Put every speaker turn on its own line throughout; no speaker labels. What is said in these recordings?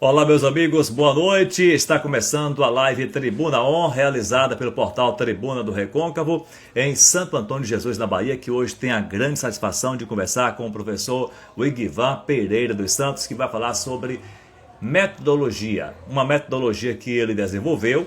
Olá, meus amigos, boa noite. Está começando a live Tribuna On, realizada pelo portal Tribuna do Recôncavo, em Santo Antônio de Jesus, na Bahia, que hoje tem a grande satisfação de conversar com o professor Wigvan Pereira dos Santos, que vai falar sobre metodologia. Uma metodologia que ele desenvolveu,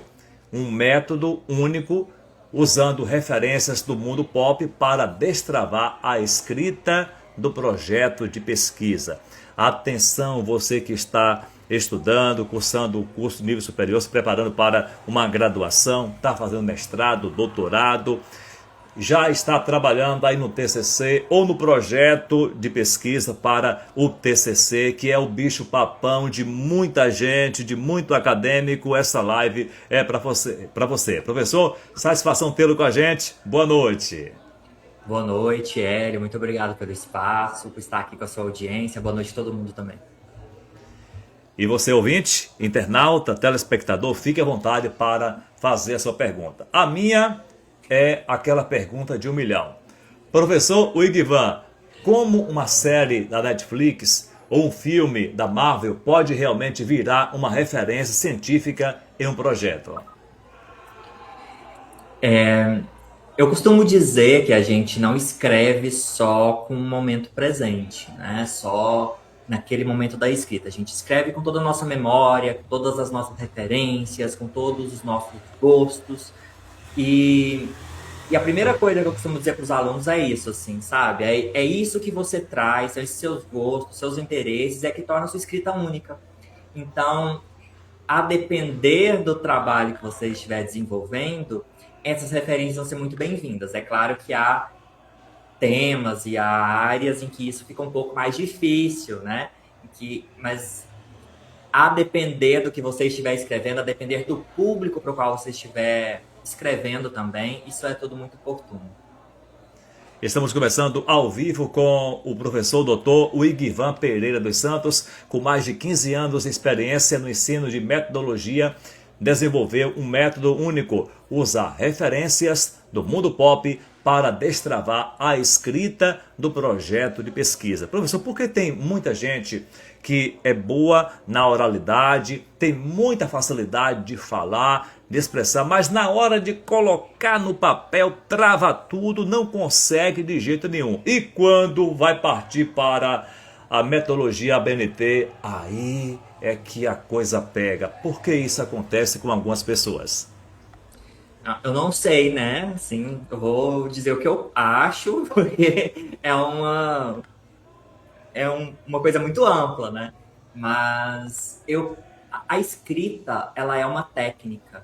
um método único, usando referências do mundo pop para destravar a escrita do projeto de pesquisa. Atenção, você que está estudando, cursando o curso de nível superior, se preparando para uma graduação, está fazendo mestrado, doutorado, já está trabalhando aí no TCC ou no projeto de pesquisa para o TCC, que é o bicho papão de muita gente, de muito acadêmico. Essa live é para você, Professor, satisfação tê-lo com a gente. Boa noite.
Boa noite, Hélio. Muito obrigado pelo espaço, por estar aqui com a sua audiência. Boa noite a todo mundo também.
E você, ouvinte, internauta, telespectador, fique à vontade para fazer a sua pergunta. A minha é aquela pergunta de 1 milhão. Professor Wigvan, como uma série da Netflix ou um filme da Marvel pode realmente virar uma referência científica em um projeto?
Eu costumo dizer que a gente não escreve só com o momento presente, né? Só naquele momento da escrita. A gente escreve com toda a nossa memória, com todas as nossas referências, com todos os nossos gostos. E, e a primeira coisa que eu costumo dizer para os alunos é isso, assim, sabe? É isso que você traz, são esses seus gostos, seus interesses, é que torna a sua escrita única. Então, a depender do trabalho que você estiver desenvolvendo, essas referências vão ser muito bem-vindas. É claro que há temas e há áreas em que isso fica um pouco mais difícil, né? Mas a depender do que você estiver escrevendo, a depender do público para o qual você estiver escrevendo também, isso é tudo muito oportuno.
Estamos começando ao vivo com o professor Dr. Wigvan Pereira dos Santos, com mais de 15 anos de experiência no ensino de metodologia, desenvolveu um método único, usar referências do mundo pop para destravar a escrita do projeto de pesquisa. Professor, por que tem muita gente que é boa na oralidade, tem muita facilidade de falar, de expressar, mas na hora de colocar no papel trava tudo, não consegue de jeito nenhum. E quando vai partir para a metodologia ABNT, aí é que a coisa pega. Por que isso acontece com algumas pessoas?
Eu não sei, né? Assim, eu vou dizer o que eu acho, porque uma coisa muito ampla, né? Mas a escrita, ela é uma técnica.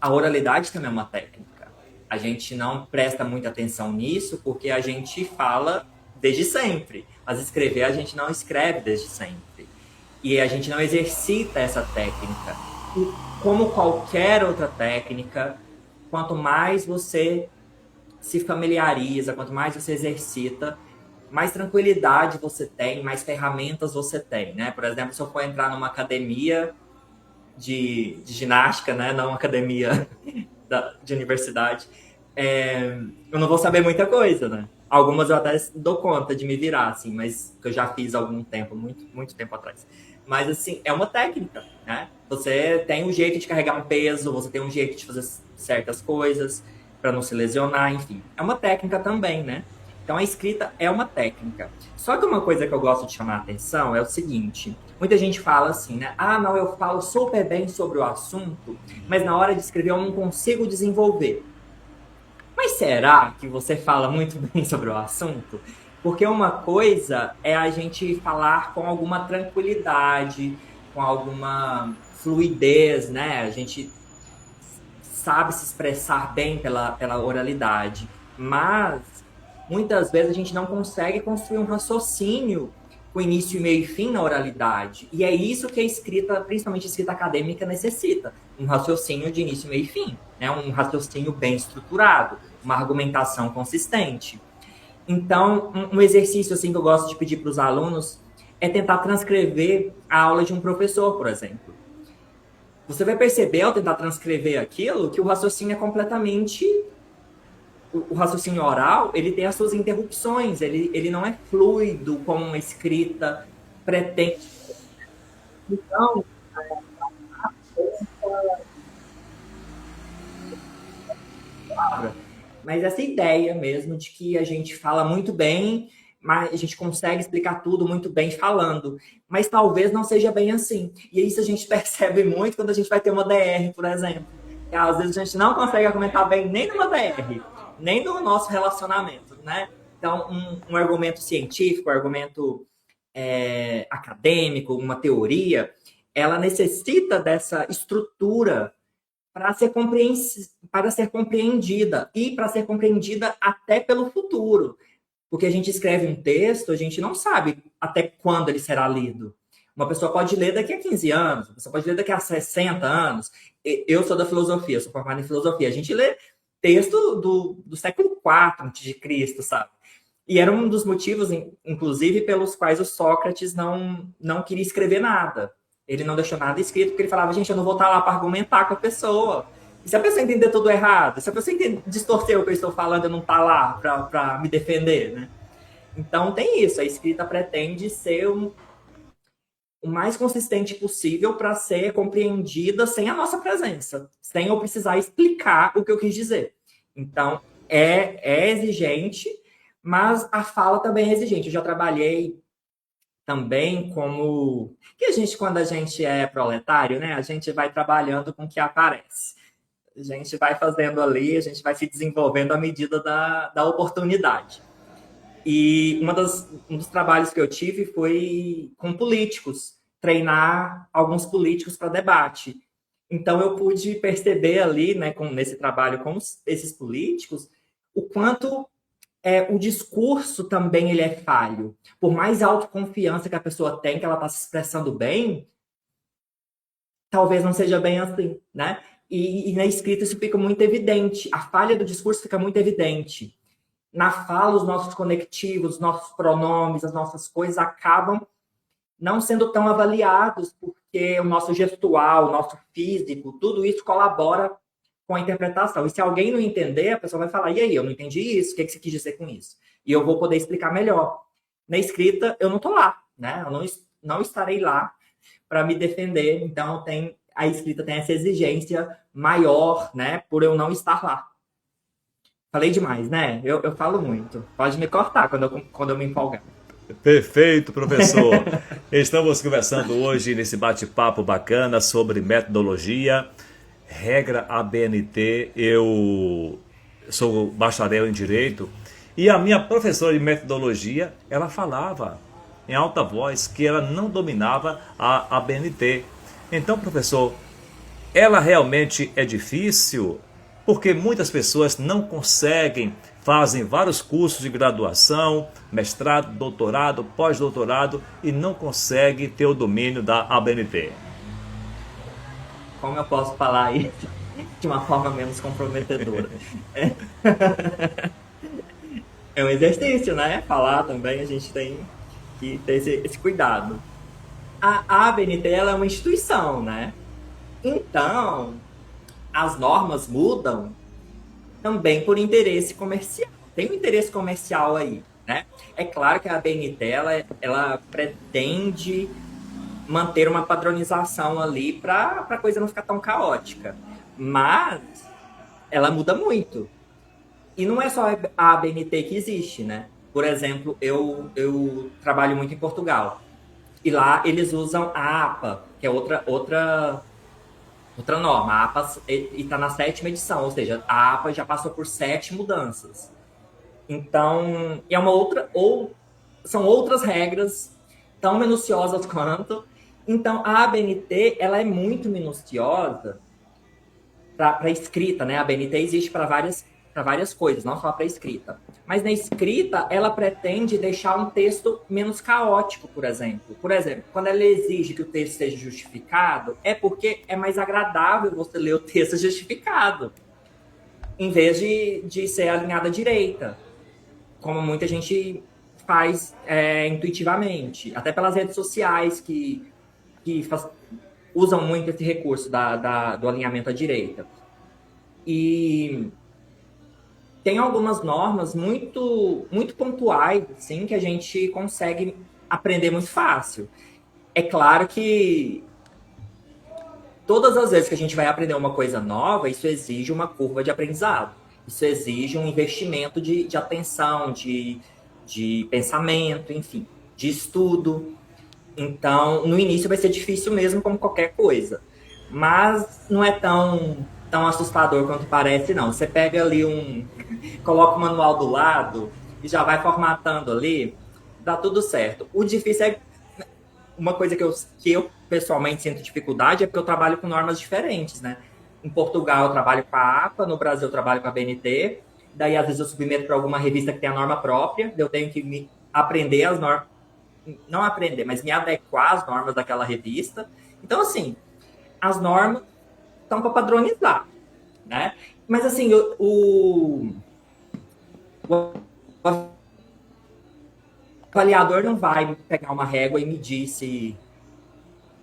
A oralidade também é uma técnica. A gente não presta muita atenção nisso porque a gente fala desde sempre. Mas escrever a gente não escreve desde sempre. E a gente não exercita essa técnica. E como qualquer outra técnica, quanto mais você se familiariza, quanto mais você exercita, mais tranquilidade você tem, mais ferramentas você tem, né? Por exemplo, se eu for entrar numa academia de ginástica, né? Não uma academia de universidade, eu não vou saber muita coisa, né? Algumas eu até dou conta de me virar, assim, mas que eu já fiz há algum tempo, muito, muito tempo atrás. Mas, assim, é uma técnica, né? Você tem um jeito de carregar um peso, você tem um jeito de fazer certas coisas para não se lesionar, enfim. É uma técnica também, né? Então, a escrita é uma técnica. Só que uma coisa que eu gosto de chamar a atenção é o seguinte: muita gente fala assim, né? Ah, não, eu falo super bem sobre o assunto, mas na hora de escrever eu não consigo desenvolver. Mas será que você fala muito bem sobre o assunto? Porque uma coisa é a gente falar com alguma tranquilidade, com alguma fluidez, né? A gente sabe se expressar bem pela oralidade, mas muitas vezes a gente não consegue construir um raciocínio com início, meio e fim na oralidade. E é isso que a escrita, principalmente a escrita acadêmica, necessita. Um raciocínio de início, meio e fim. Né? Um raciocínio bem estruturado, uma argumentação consistente. Então, um exercício assim que eu gosto de pedir para os alunos é tentar transcrever a aula de um professor, por exemplo. Você vai perceber, ao tentar transcrever aquilo, que o raciocínio é completamente... O raciocínio oral, ele tem as suas interrupções, ele não é fluido como uma escrita pretende. Então, mas essa ideia mesmo de que a gente fala muito bem, mas a gente consegue explicar tudo muito bem falando, mas talvez não seja bem assim. E isso a gente percebe muito quando a gente vai ter uma DR, por exemplo. Que às vezes a gente não consegue argumentar bem nem numa DR, nem no nosso relacionamento, né? Então, um argumento científico, um argumento acadêmico, uma teoria, ela necessita dessa estrutura para ser compreendida e para ser compreendida até pelo futuro. Porque a gente escreve um texto, a gente não sabe até quando ele será lido. Uma pessoa pode ler daqui a 15 anos, uma pessoa pode ler daqui a 60 anos. Eu sou da filosofia, sou formado em filosofia. A gente lê texto do século IV antes de Cristo, sabe? E era um dos motivos, inclusive, pelos quais o Sócrates não queria escrever nada. Ele não deixou nada escrito, porque ele falava, gente, eu não vou estar lá para argumentar com a pessoa. E se a pessoa entender tudo errado, se a pessoa distorcer o que eu estou falando, eu não estar lá para me defender, né? Então tem isso, a escrita pretende ser o mais consistente possível para ser compreendida sem a nossa presença, sem eu precisar explicar o que eu quis dizer. Então é exigente, mas a fala também é exigente. Eu já trabalhei também como que a gente, quando a gente é proletário, né, a gente vai trabalhando com o que aparece. A gente vai fazendo ali, a gente vai se desenvolvendo à medida da oportunidade. E um dos trabalhos que eu tive foi com políticos, treinar alguns políticos para debate. Então eu pude perceber ali, né, nesse trabalho com esses políticos, o quanto o discurso também ele é falho. Por mais autoconfiança que a pessoa tem, que ela está se expressando bem, talvez não seja bem assim, né? E na escrita isso fica muito evidente. A falha do discurso fica muito evidente. Na fala, os nossos conectivos, os nossos pronomes, as nossas coisas acabam não sendo tão avaliados, porque o nosso gestual, o nosso físico, tudo isso colabora com a interpretação. E se alguém não entender, a pessoa vai falar, e aí, eu não entendi isso, o que você quis dizer com isso? E eu vou poder explicar melhor. Na escrita, eu não estou lá, né? Eu não estarei lá para me defender, então a escrita tem essa exigência maior, né, por eu não estar lá. Falei demais, né? Eu falo muito. Pode me cortar quando eu me empolgar.
Perfeito, professor. Estamos conversando hoje nesse bate-papo bacana sobre metodologia, regra ABNT. Eu sou bacharel em Direito e a minha professora de metodologia, ela falava em alta voz que ela não dominava a ABNT. Então, professor, ela realmente é difícil? Porque muitas pessoas não conseguem, fazem vários cursos de graduação, mestrado, doutorado, pós-doutorado e não conseguem ter o domínio da ABNT.
Como eu posso falar isso de uma forma menos comprometedora? É um exercício, né? Falar também, a gente tem que ter esse cuidado. A ABNT ela é uma instituição, né? Então, as normas mudam também por interesse comercial. Tem um interesse comercial aí, né? É claro que a ABNT ela pretende manter uma padronização ali para a coisa não ficar tão caótica. Mas ela muda muito. E não é só a ABNT que existe, né? Por exemplo, eu trabalho muito em Portugal. E lá eles usam a APA, que é outra norma. A APA está na 7ª edição, ou seja, a APA já passou por 7 mudanças. Então, é uma outra, ou são outras regras tão minuciosas quanto. Então, a ABNT ela é muito minuciosa para escrita, né? A ABNT existe para várias coisas, não só para escrita. Mas na escrita, ela pretende deixar um texto menos caótico, por exemplo. Por exemplo, quando ela exige que o texto seja justificado, é porque é mais agradável você ler o texto justificado, em vez de ser alinhado à direita, como muita gente faz intuitivamente. Até pelas redes sociais que usam muito esse recurso do alinhamento à direita. E tem algumas normas muito, muito pontuais, assim, que a gente consegue aprender muito fácil. É claro que todas as vezes que a gente vai aprender uma coisa nova, isso exige uma curva de aprendizado. Isso exige um investimento de atenção, de pensamento, enfim, de estudo. Então, no início vai ser difícil mesmo, como qualquer coisa. Mas não é tão assustador quanto parece, não. Você pega ali coloca o manual do lado e já vai formatando ali, dá tudo certo. O difícil é uma coisa que eu pessoalmente sinto dificuldade é porque eu trabalho com normas diferentes, né? Em Portugal eu trabalho com a APA, no Brasil eu trabalho com a BNT, daí às vezes eu submeto para alguma revista que tem a norma própria, eu tenho que aprender as normas, não aprender, mas me adequar às normas daquela revista. Então, assim, as normas estão para padronizar, né? Mas, assim, o avaliador não vai pegar uma régua e medir se...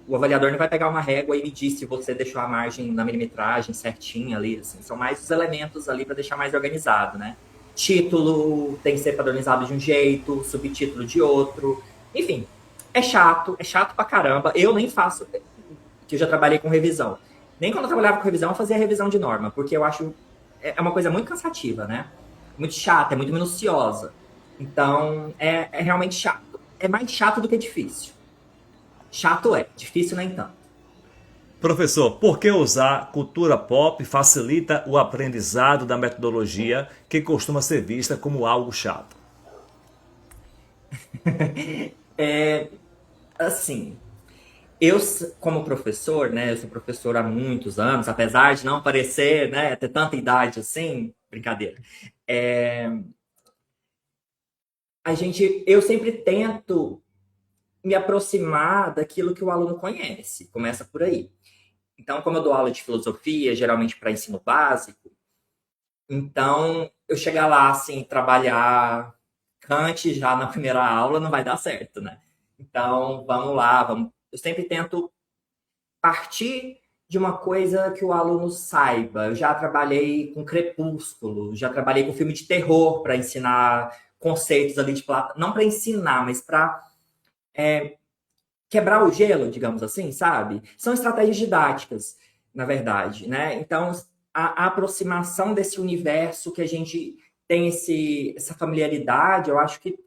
O avaliador não vai pegar uma régua e medir se você deixou a margem na milimetragem certinha ali. Assim. São mais os elementos ali para deixar mais organizado, né? Título tem que ser padronizado de um jeito, subtítulo de outro. Enfim, é chato pra caramba. Eu nem faço, que eu já trabalhei com revisão. Nem quando eu trabalhava com revisão, eu fazia revisão de norma, porque eu acho é uma coisa muito cansativa, né? Muito chata, é muito minuciosa. Então, é realmente chato. É mais chato do que difícil. Chato difícil nem tanto.
Professor, por que usar cultura pop facilita o aprendizado da metodologia que costuma ser vista como algo chato?
Assim, eu, como professor, né, eu sou professor há muitos anos, apesar de não parecer, né, ter tanta idade assim, brincadeira. Eu sempre tento me aproximar daquilo que o aluno conhece, começa por aí. Então, como eu dou aula de filosofia, geralmente para ensino básico, então eu chegar lá, assim, trabalhar Kant já na primeira aula não vai dar certo, né? Então, vamos lá, eu sempre tento partir de uma coisa que o aluno saiba. Eu já trabalhei com Crepúsculo, já trabalhei com filme de terror para ensinar conceitos ali de Platão, não para ensinar, mas para quebrar o gelo, digamos assim, sabe? São estratégias didáticas, na verdade, né? Então, a aproximação desse universo que a gente tem essa familiaridade, eu acho que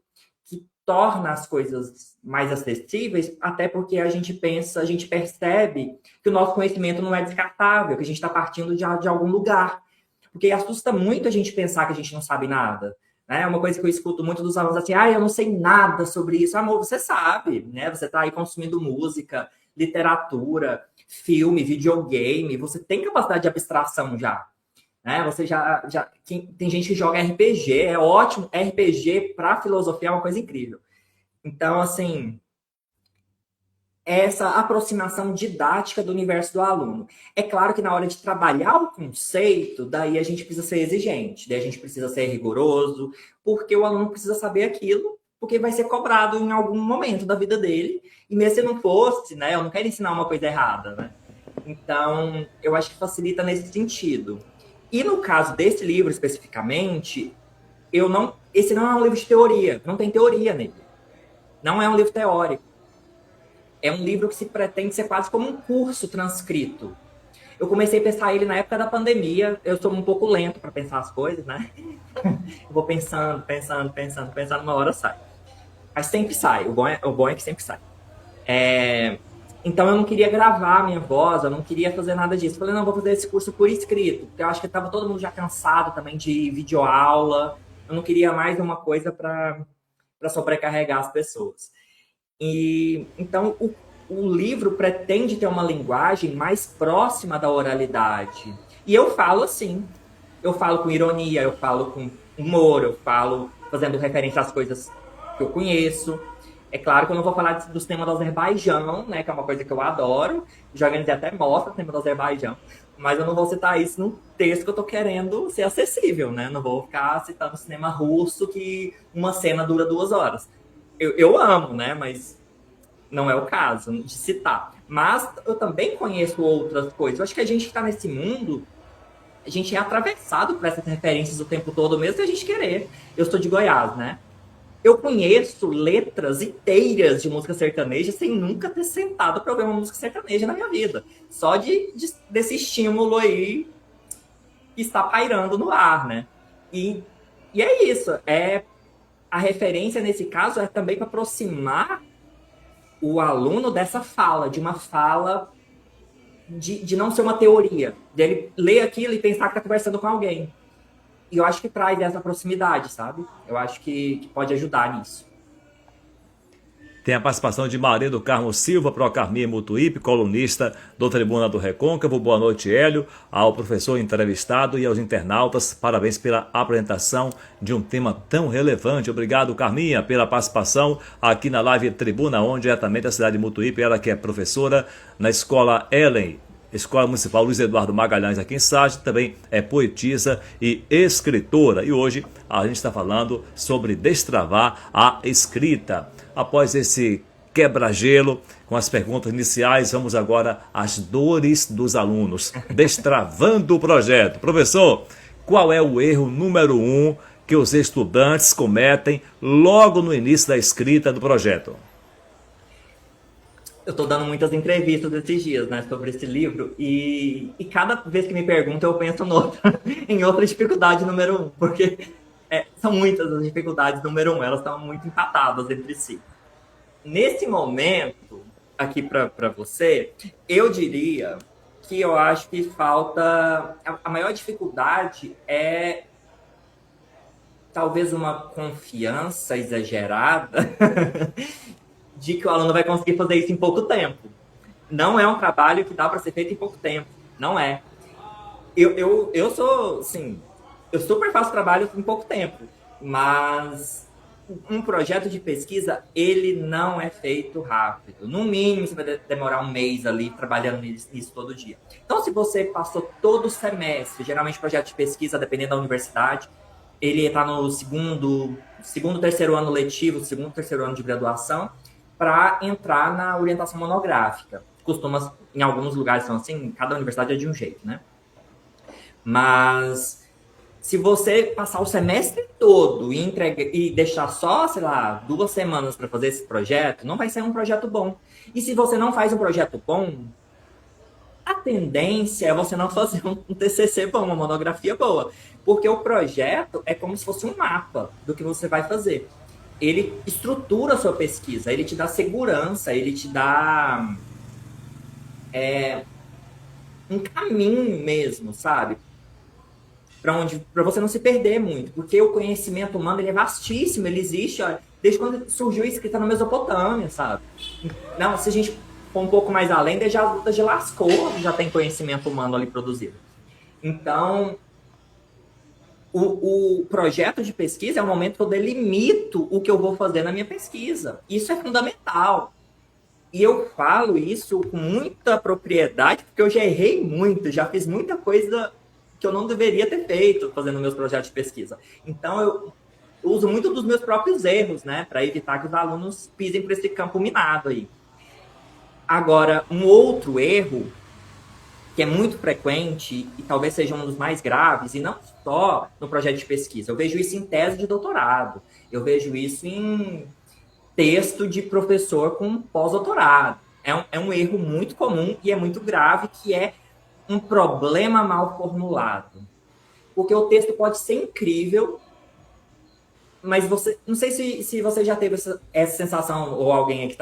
torna as coisas mais acessíveis, até porque a gente percebe que o nosso conhecimento não é descartável, que a gente está partindo de algum lugar. Porque assusta muito a gente pensar que a gente não sabe nada. É uma coisa que eu escuto muito dos alunos assim, eu não sei nada sobre isso. Amor, você sabe, né? Você está aí consumindo música, literatura, filme, videogame, você tem capacidade de abstração já. Né? Você tem gente que joga RPG, é ótimo. RPG para filosofia é uma coisa incrível. Então, assim, essa aproximação didática do universo do aluno. É claro que na hora de trabalhar o conceito, daí a gente precisa ser exigente, daí a gente precisa ser rigoroso, porque o aluno precisa saber aquilo, porque vai ser cobrado em algum momento da vida dele, e mesmo se não fosse, né, eu não quero ensinar uma coisa errada, né? Então, eu acho que facilita nesse sentido. E no caso desse livro especificamente, esse não é um livro de teoria, não tem teoria nele. Não é um livro teórico. É um livro que se pretende ser quase como um curso transcrito. Eu comecei a pensar ele na época da pandemia. Eu sou um pouco lento para pensar as coisas, né? Eu vou pensando, uma hora sai. Mas sempre sai. O bom é que sempre sai. Então eu não queria gravar a minha voz, eu não queria fazer nada disso. Eu falei, não, vou fazer esse curso por escrito. Porque eu acho que estava todo mundo já cansado também de videoaula. Eu não queria mais uma coisa para sobrecarregar as pessoas. E então o livro pretende ter uma linguagem mais próxima da oralidade. E eu falo assim, eu falo com ironia, eu falo com humor, eu falo fazendo referência às coisas que eu conheço. É claro que eu não vou falar dos temas do Azerbaijão, né, que é uma coisa que eu adoro. Já organizei até mostra o tema do Azerbaijão. Mas eu não vou citar isso num texto que eu tô querendo ser acessível, né? Não vou ficar citando cinema russo que uma cena dura 2 horas. Eu amo, né? Mas não é o caso de citar. Mas eu também conheço outras coisas. Eu acho que a gente que está nesse mundo, a gente é atravessado por essas referências o tempo todo, mesmo que a gente querer. Eu sou de Goiás, né? Eu conheço letras inteiras de música sertaneja sem nunca ter sentado para ouvir uma música sertaneja na minha vida. Só desse estímulo aí que está pairando no ar, né? E é isso. A referência nesse caso é também para aproximar o aluno dessa fala, de uma fala de não ser uma teoria, dele ler aquilo e pensar que está conversando com alguém. E eu acho que traz essa proximidade, sabe? Eu acho que pode ajudar nisso.
Tem a participação de Maria do Carmo Silva, Procarmia Mutuípe, colunista do Tribuna do Recôncavo. Boa noite, Hélio, ao professor entrevistado e aos internautas. Parabéns pela apresentação de um tema tão relevante. Obrigado, Carminha, pela participação aqui na live Tribuna On, diretamente da cidade de Mutuípe. Ela que é professora na Escola Ellen, Escola Municipal Luiz Eduardo Magalhães, aqui em Sage, também é poetisa e escritora. E hoje a gente está falando sobre destravar a escrita. Após esse quebra-gelo, com as perguntas iniciais, vamos agora às dores dos alunos, destravando o projeto. Professor, qual é o erro número 1 que os estudantes cometem logo no início da escrita do projeto?
Eu estou dando muitas entrevistas esses dias, né, sobre esse livro, e cada vez que me perguntam eu penso em outra dificuldade número 1, porque são muitas as dificuldades número 1, elas estão muito empatadas entre si. Nesse momento, aqui para você, eu diria que eu acho que falta... A maior dificuldade é talvez uma confiança exagerada de que o aluno vai conseguir fazer isso em pouco tempo. Não é um trabalho que dá para ser feito em pouco tempo. Não é. Eu sou, assim, eu super faço trabalho em pouco tempo, mas um projeto de pesquisa, ele não é feito rápido. No mínimo, você vai demorar um mês ali trabalhando nisso todo dia. Então, se você passou todo o semestre, geralmente projeto de pesquisa, dependendo da universidade, ele está no segundo, terceiro ano letivo, segundo, terceiro ano de graduação, para entrar na orientação monográfica. Costuma, em alguns lugares são assim, cada universidade é de um jeito, né? Mas se você passar o semestre todo e deixar só, sei lá, 2 semanas para fazer esse projeto, não vai ser um projeto bom. E se você não faz um projeto bom, a tendência é você não fazer um TCC bom, uma monografia boa. Porque o projeto é como se fosse um mapa do que você vai fazer. Ele estrutura a sua pesquisa, ele te dá segurança, ele te dá um caminho mesmo, sabe? Para você não se perder muito, porque o conhecimento humano ele é vastíssimo, ele existe desde quando surgiu a escrita na Mesopotâmia, sabe? Não, se a gente for um pouco mais além, desde as lutas de Lascaux já tem conhecimento humano ali produzido. Então, o projeto de pesquisa é o momento que eu delimito o que eu vou fazer na minha pesquisa. Isso é fundamental. E eu falo isso com muita propriedade, porque eu já errei muito, já fiz muita coisa que eu não deveria ter feito fazendo meus projetos de pesquisa. Então, eu uso muito dos meus próprios erros, né, para evitar que os alunos pisem por esse campo minado aí. Agora, um outro erro que é muito frequente e talvez seja um dos mais graves, e não só no projeto de pesquisa, eu vejo isso em tese de doutorado, eu vejo isso em texto de professor com pós-doutorado. É um erro muito comum e é muito grave, que é um problema mal formulado. Porque o texto pode ser incrível, mas você, não sei se você já teve essa sensação, ou alguém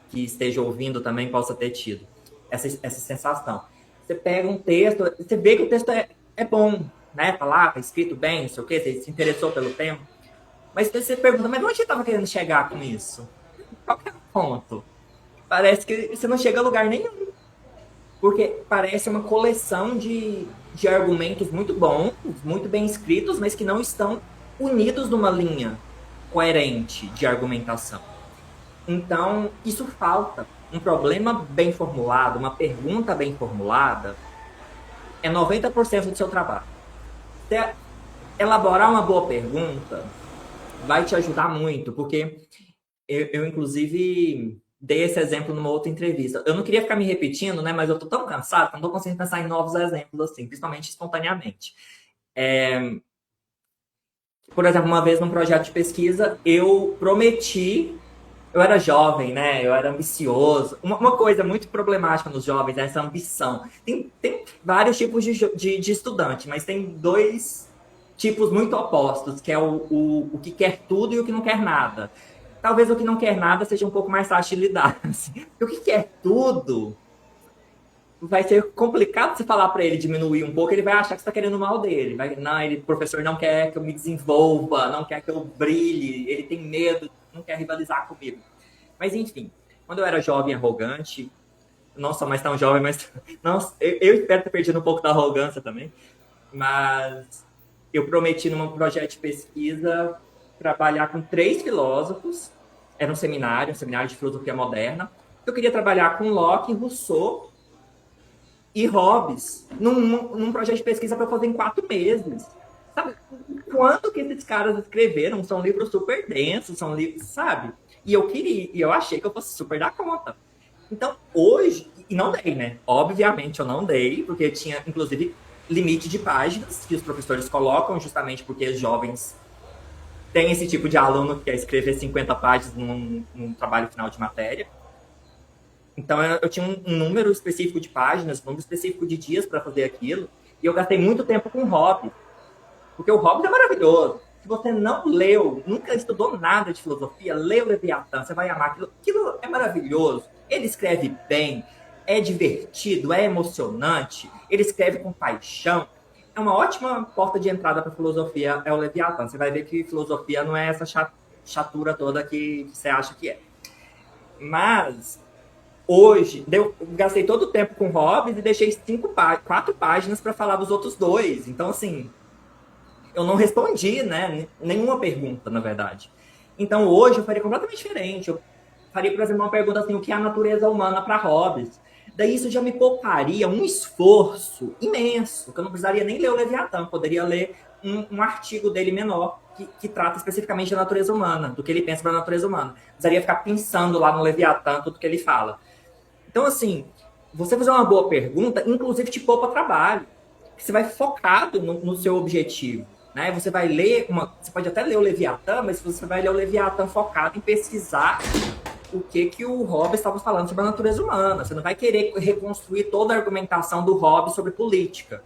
que esteja ouvindo também possa ter tido essa sensação. Você pega um texto, você vê que o texto é bom, né? Tá lá, tá escrito bem, não sei o quê, você se interessou pelo tema. Mas você pergunta, mas onde você estava querendo chegar com isso? Qual que é o ponto? Parece que você não chega a lugar nenhum. Porque parece uma coleção de argumentos muito bons, muito bem escritos, mas que não estão unidos numa linha coerente de argumentação. Então, isso falta. Um problema bem formulado, uma pergunta bem formulada, é 90% do seu trabalho. Você elaborar uma boa pergunta vai te ajudar muito, porque eu inclusive, dei esse exemplo numa outra entrevista. Eu não queria ficar me repetindo, né? Mas eu tô tão cansado que não tô conseguindo pensar em novos exemplos assim, principalmente espontaneamente. Por exemplo, uma vez num projeto de pesquisa, eu prometi, eu era jovem, né? Eu era ambicioso. Uma coisa muito problemática nos jovens é essa ambição. Tem vários tipos de estudante, mas tem dois tipos muito opostos, que é o que quer tudo e o que não quer nada. Talvez o que não quer nada seja um pouco mais fácil de lidar. Assim. O que quer tudo vai ser complicado você falar para ele diminuir um pouco, ele vai achar que você está querendo mal dele. Não, o professor não quer que eu me desenvolva, não quer que eu brilhe, ele tem medo, não quer rivalizar comigo. Mas enfim, quando eu era jovem e arrogante, não sou mais tão jovem, mas não, eu espero ter perdido um pouco da arrogância também, mas eu prometi num projeto de pesquisa trabalhar com 3 filósofos, era um seminário de filosofia moderna. Eu queria trabalhar com Locke, Rousseau e Hobbes num projeto de pesquisa para fazer em 4 meses. Sabe quanto que esses caras escreveram? São livros super densos, são livros, sabe? E eu achei que eu fosse super dar conta. Então, hoje, e não dei, né? Obviamente eu não dei, porque tinha, inclusive, limite de páginas que os professores colocam, justamente porque os jovens têm esse tipo de aluno que quer escrever 50 páginas num trabalho final de matéria. Então, eu tinha um número específico de páginas, um número específico de dias para fazer aquilo, e eu gastei muito tempo com Hobbes, porque o Hobbes é maravilhoso. Se você não leu, nunca estudou nada de filosofia, lê o Leviatã, você vai amar aquilo. Aquilo é maravilhoso. Ele escreve bem, é divertido, é emocionante, ele escreve com paixão. É uma ótima porta de entrada para filosofia, é o Leviatã. Você vai ver que filosofia não é essa chatura toda que você acha que é. Mas hoje, eu gastei todo o tempo com Hobbes e deixei 4 páginas para falar dos outros 2. Então, assim, eu não respondi, né? Nenhuma pergunta, na verdade. Então, hoje, eu faria completamente diferente. Eu faria, por exemplo, uma pergunta assim, o que é a natureza humana para Hobbes? Daí isso já me pouparia um esforço imenso, que eu não precisaria nem ler o Leviatã, poderia ler um artigo dele menor, que trata especificamente da natureza humana, do que ele pensa para a natureza humana. Não precisaria ficar pensando lá no Leviatã tudo que ele fala. Então, assim, você fazer uma boa pergunta, inclusive te poupa trabalho. Você vai focado no seu objetivo. Né? Você vai ler, você pode até ler o Leviatã, mas você vai ler o Leviatã focado em pesquisar o que o Hobbes estava falando sobre a natureza humana. Você não vai querer reconstruir toda a argumentação do Hobbes sobre política,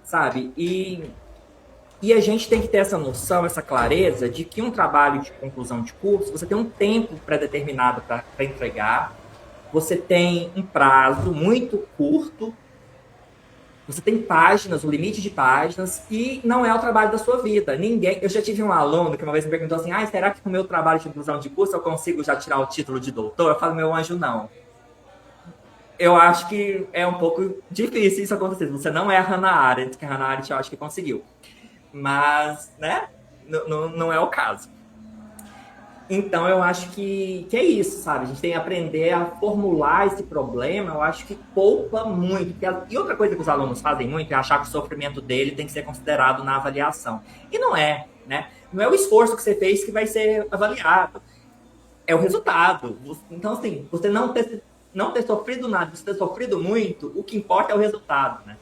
sabe? E a gente tem que ter essa noção, essa clareza de que um trabalho de conclusão de curso, você tem um tempo pré-determinado para entregar, você tem um prazo muito curto, você tem páginas, o limite de páginas, e não é o trabalho da sua vida. Eu já tive um aluno que uma vez me perguntou assim, será que com o meu trabalho de conclusão de curso eu consigo já tirar o título de doutor? Eu falo, meu anjo, não. Eu acho que é um pouco difícil isso acontecer. Você não é a Hannah Arendt, que a Hannah Arendt eu acho que conseguiu. Mas, né, não é o caso. Então, eu acho que é isso, sabe? A gente tem que aprender a formular esse problema, eu acho que poupa muito. E outra coisa que os alunos fazem muito é achar que o sofrimento dele tem que ser considerado na avaliação. E não é, né? Não é o esforço que você fez que vai ser avaliado. É o resultado. Então, assim, você não ter sofrido nada, você ter sofrido muito, o que importa é o resultado, né?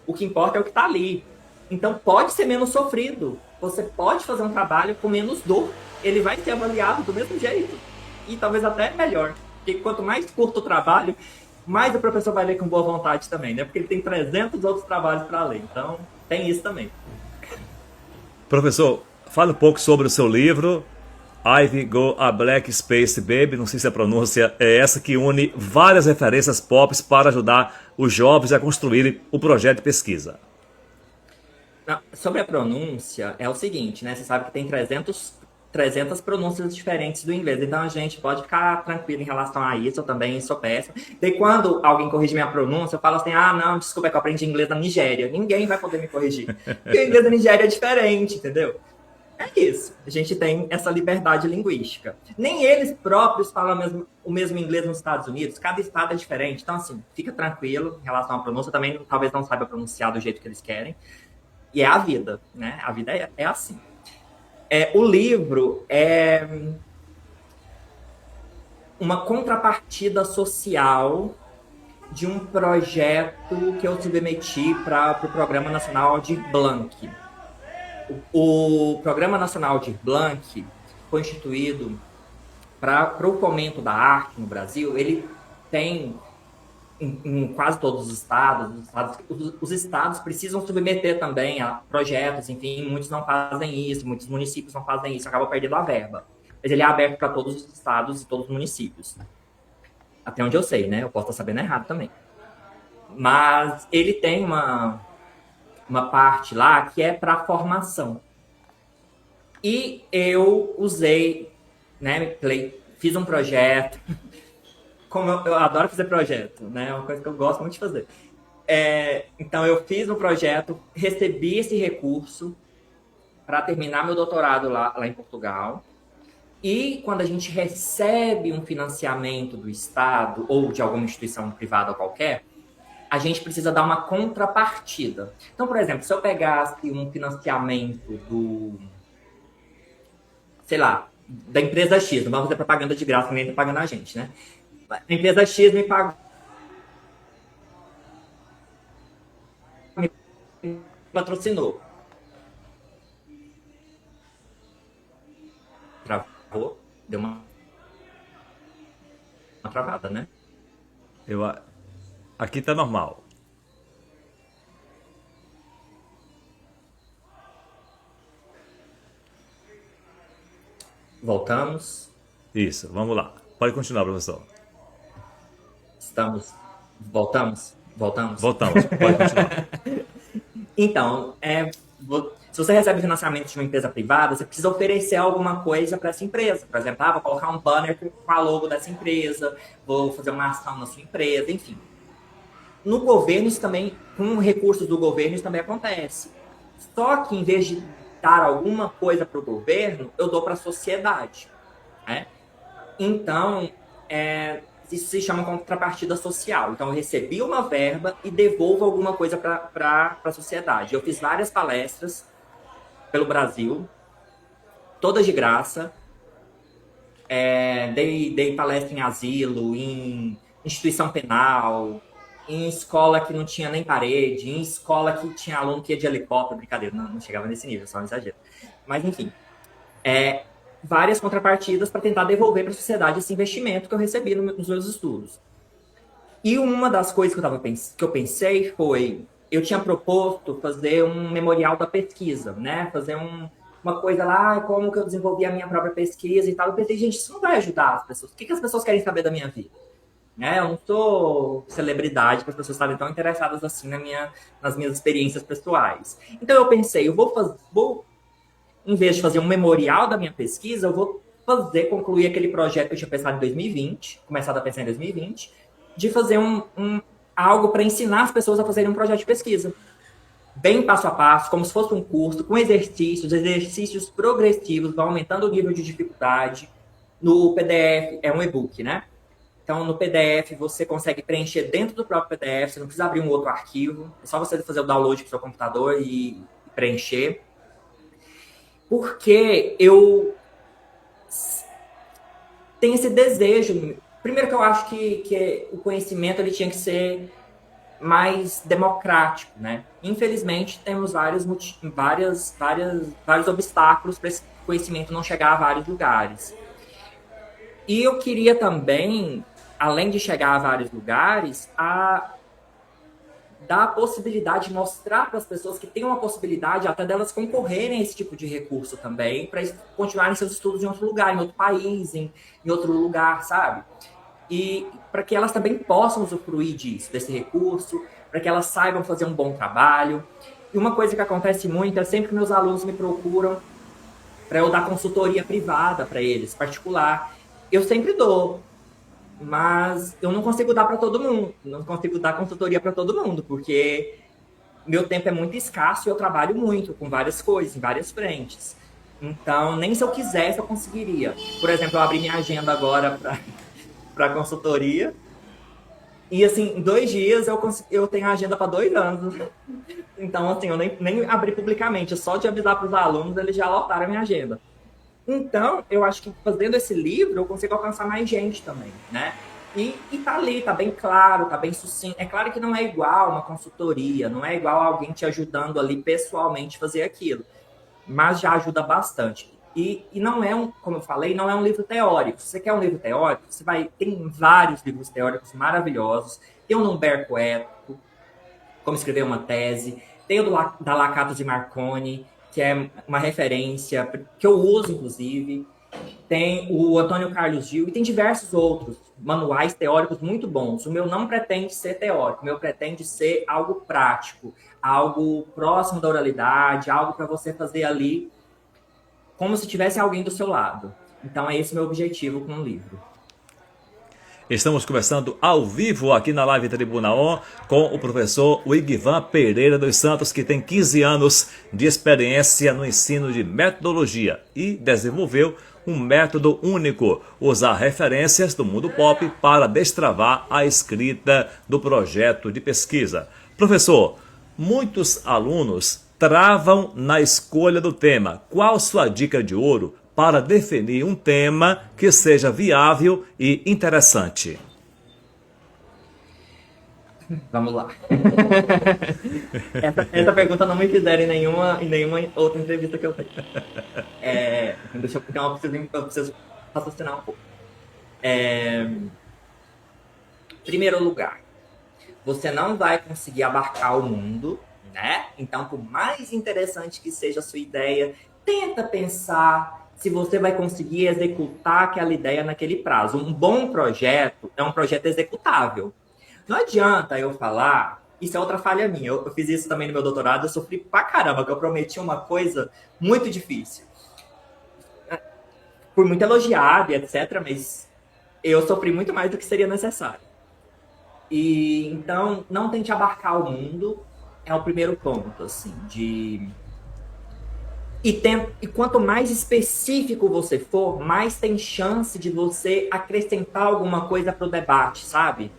O que importa é o que está ali. Então, pode ser menos sofrido. Você pode fazer um trabalho com menos dor. Ele vai ser avaliado do mesmo jeito. E talvez até melhor. Porque quanto mais curto o trabalho, mais o professor vai ler com boa vontade também, né? Porque ele tem 300 outros trabalhos para ler. Então, tem isso também.
Professor, fala um pouco sobre o seu livro, Ivy Go a Black Space Baby. Não sei se a pronúncia é essa, que une várias referências pop para ajudar os jovens a construírem o projeto de pesquisa.
Sobre a pronúncia, é o seguinte, né? Você sabe que tem 300 pronúncias diferentes do inglês. Então, a gente pode ficar tranquilo em relação a isso. Eu também sou péssimo. Daí, quando alguém corrige minha pronúncia, eu falo assim, não, desculpa, é que eu aprendi inglês na Nigéria. Ninguém vai poder me corrigir. Porque o inglês da Nigéria é diferente, entendeu? É isso. A gente tem essa liberdade linguística. Nem eles próprios falam o mesmo inglês nos Estados Unidos. Cada estado é diferente. Então, assim, fica tranquilo em relação à pronúncia. Também, talvez não saiba pronunciar do jeito que eles querem. E é a vida, né? A vida é assim. O livro é uma contrapartida social de um projeto que eu submeti para o Programa Nacional de Blanc. O Programa Nacional de Blanc foi instituído para o fomento da arte no Brasil. Ele tem em quase todos os estados precisam submeter também a projetos, enfim, muitos não fazem isso, muitos municípios não fazem isso, acabam perdendo a verba. Mas ele é aberto para todos os estados e todos os municípios. Até onde eu sei, né? Eu posso estar sabendo errado também. Mas ele tem uma parte lá que é para formação. E eu usei, né? Fiz um projeto. Como eu adoro fazer projeto, né? É uma coisa que eu gosto muito de fazer. Então eu fiz um projeto, recebi esse recurso para terminar meu doutorado lá em Portugal. E quando a gente recebe um financiamento do Estado ou de alguma instituição privada qualquer, a gente precisa dar uma contrapartida. Então, por exemplo, se eu pegasse um financiamento sei lá, da empresa X, não vamos fazer propaganda de graça, ninguém está pagando a gente, né? A empresa X me pagou, me patrocinou. Travou, deu uma travada, né?
Aqui tá normal.
Voltamos.
Isso, vamos lá. Pode continuar, professor.
Voltamos?
Voltamos, pode continuar.
Então, se você recebe financiamento de uma empresa privada, você precisa oferecer alguma coisa para essa empresa. Por exemplo, vou colocar um banner com a logo dessa empresa, vou fazer uma ação na sua empresa, enfim. No governo, isso também, com recursos do governo, isso também acontece. Só que, em vez de dar alguma coisa para o governo, eu dou para a sociedade. Né? Então, isso se chama contrapartida social. Então, eu recebi uma verba e devolvo alguma coisa para a sociedade. Eu fiz várias palestras pelo Brasil, todas de graça. Dei palestra em asilo, em instituição penal, em escola que não tinha nem parede, em escola que tinha aluno que ia de helicóptero. Brincadeira, não chegava nesse nível, só um exagero. Mas, enfim, várias contrapartidas para tentar devolver para a sociedade esse investimento que eu recebi nos meus estudos. E uma das coisas que eu pensei foi, eu tinha proposto fazer um memorial da pesquisa, né? Fazer uma coisa lá, como que eu desenvolvi a minha própria pesquisa e tal. Eu pensei, gente, isso não vai ajudar as pessoas. O que as pessoas querem saber da minha vida? Eu não sou celebridade para as pessoas estarem tão interessadas assim nas minhas experiências pessoais. Então eu pensei, em vez de fazer um memorial da minha pesquisa, eu vou concluir aquele projeto que eu tinha pensado em 2020, começado a pensar em 2020, de fazer algo para ensinar as pessoas a fazerem um projeto de pesquisa. Bem passo a passo, como se fosse um curso, com exercícios progressivos, vão aumentando o nível de dificuldade. No PDF, é um e-book, né? Então, no PDF, você consegue preencher dentro do próprio PDF, você não precisa abrir um outro arquivo, é só você fazer o download para o seu computador e preencher. Porque eu tenho esse desejo. Primeiro que eu acho que o conhecimento ele tinha que ser mais democrático, né? Infelizmente, temos vários obstáculos para esse conhecimento não chegar a vários lugares. E eu queria também, além de chegar a vários lugares, dar a possibilidade de mostrar para as pessoas que tem uma possibilidade até delas concorrerem a esse tipo de recurso também, para continuarem seus estudos em outro lugar, em outro país, em outro lugar, sabe? E para que elas também possam usufruir desse recurso, para que elas saibam fazer um bom trabalho. E uma coisa que acontece muito é sempre que meus alunos me procuram para eu dar consultoria privada para eles, particular. Eu sempre dou, mas eu não consigo dar para todo mundo, não consigo dar consultoria para todo mundo, porque meu tempo é muito escasso e eu trabalho muito com várias coisas, em várias frentes. Então, nem se eu quisesse eu conseguiria. Por exemplo, eu abri minha agenda agora para consultoria e, assim, em 2 dias eu tenho a agenda para 2 anos. Então, assim, eu nem abri publicamente, só de avisar para os alunos, eles já lotaram a minha agenda. Então, eu acho que fazendo esse livro, eu consigo alcançar mais gente também, né? E tá ali, tá bem claro, tá bem sucinto. É claro que não é igual uma consultoria, não é igual alguém te ajudando ali pessoalmente a fazer aquilo. mas já ajuda bastante. E não é como eu falei, não é um livro teórico. Se você quer um livro teórico, tem vários livros teóricos maravilhosos. Tem o Humberto Eco, como escrever uma tese. Tem o da Lakatos e Marconi, que é uma referência que eu uso, inclusive. Tem o Antônio Carlos Gil e tem diversos outros manuais teóricos muito bons. O meu não pretende ser teórico, o meu pretende ser algo prático, algo próximo da oralidade, algo para você fazer ali como se tivesse alguém do seu lado. Então é esse o meu objetivo com o livro.
Estamos conversando ao vivo aqui na Live Tribuna On com o professor Wigvan Pereira dos Santos, que tem 15 anos de experiência no ensino de metodologia e desenvolveu um método único, usar referências do mundo pop para destravar a escrita do projeto de pesquisa. Professor, muitos alunos travam na escolha do tema. Qual sua dica de ouro para definir um tema que seja viável e interessante?
Vamos lá. Essa pergunta não me fizeram em nenhuma outra entrevista que eu fiz. Deixa eu preciso raciocinar um pouco. Primeiro lugar, você não vai conseguir abarcar o mundo, né? Então, por mais interessante que seja a sua ideia, tenta pensar se você vai conseguir executar aquela ideia naquele prazo. Um bom projeto é um projeto executável. Não adianta eu falar, isso é outra falha minha, eu fiz isso também no meu doutorado, eu sofri pra caramba, que eu prometi uma coisa muito difícil. Fui muito elogiado e etc, mas eu sofri muito mais do que seria necessário. E então, não tente abarcar o mundo, é o primeiro ponto, assim, E quanto mais específico você for, mais tem chance de você acrescentar alguma coisa para o debate, sabe?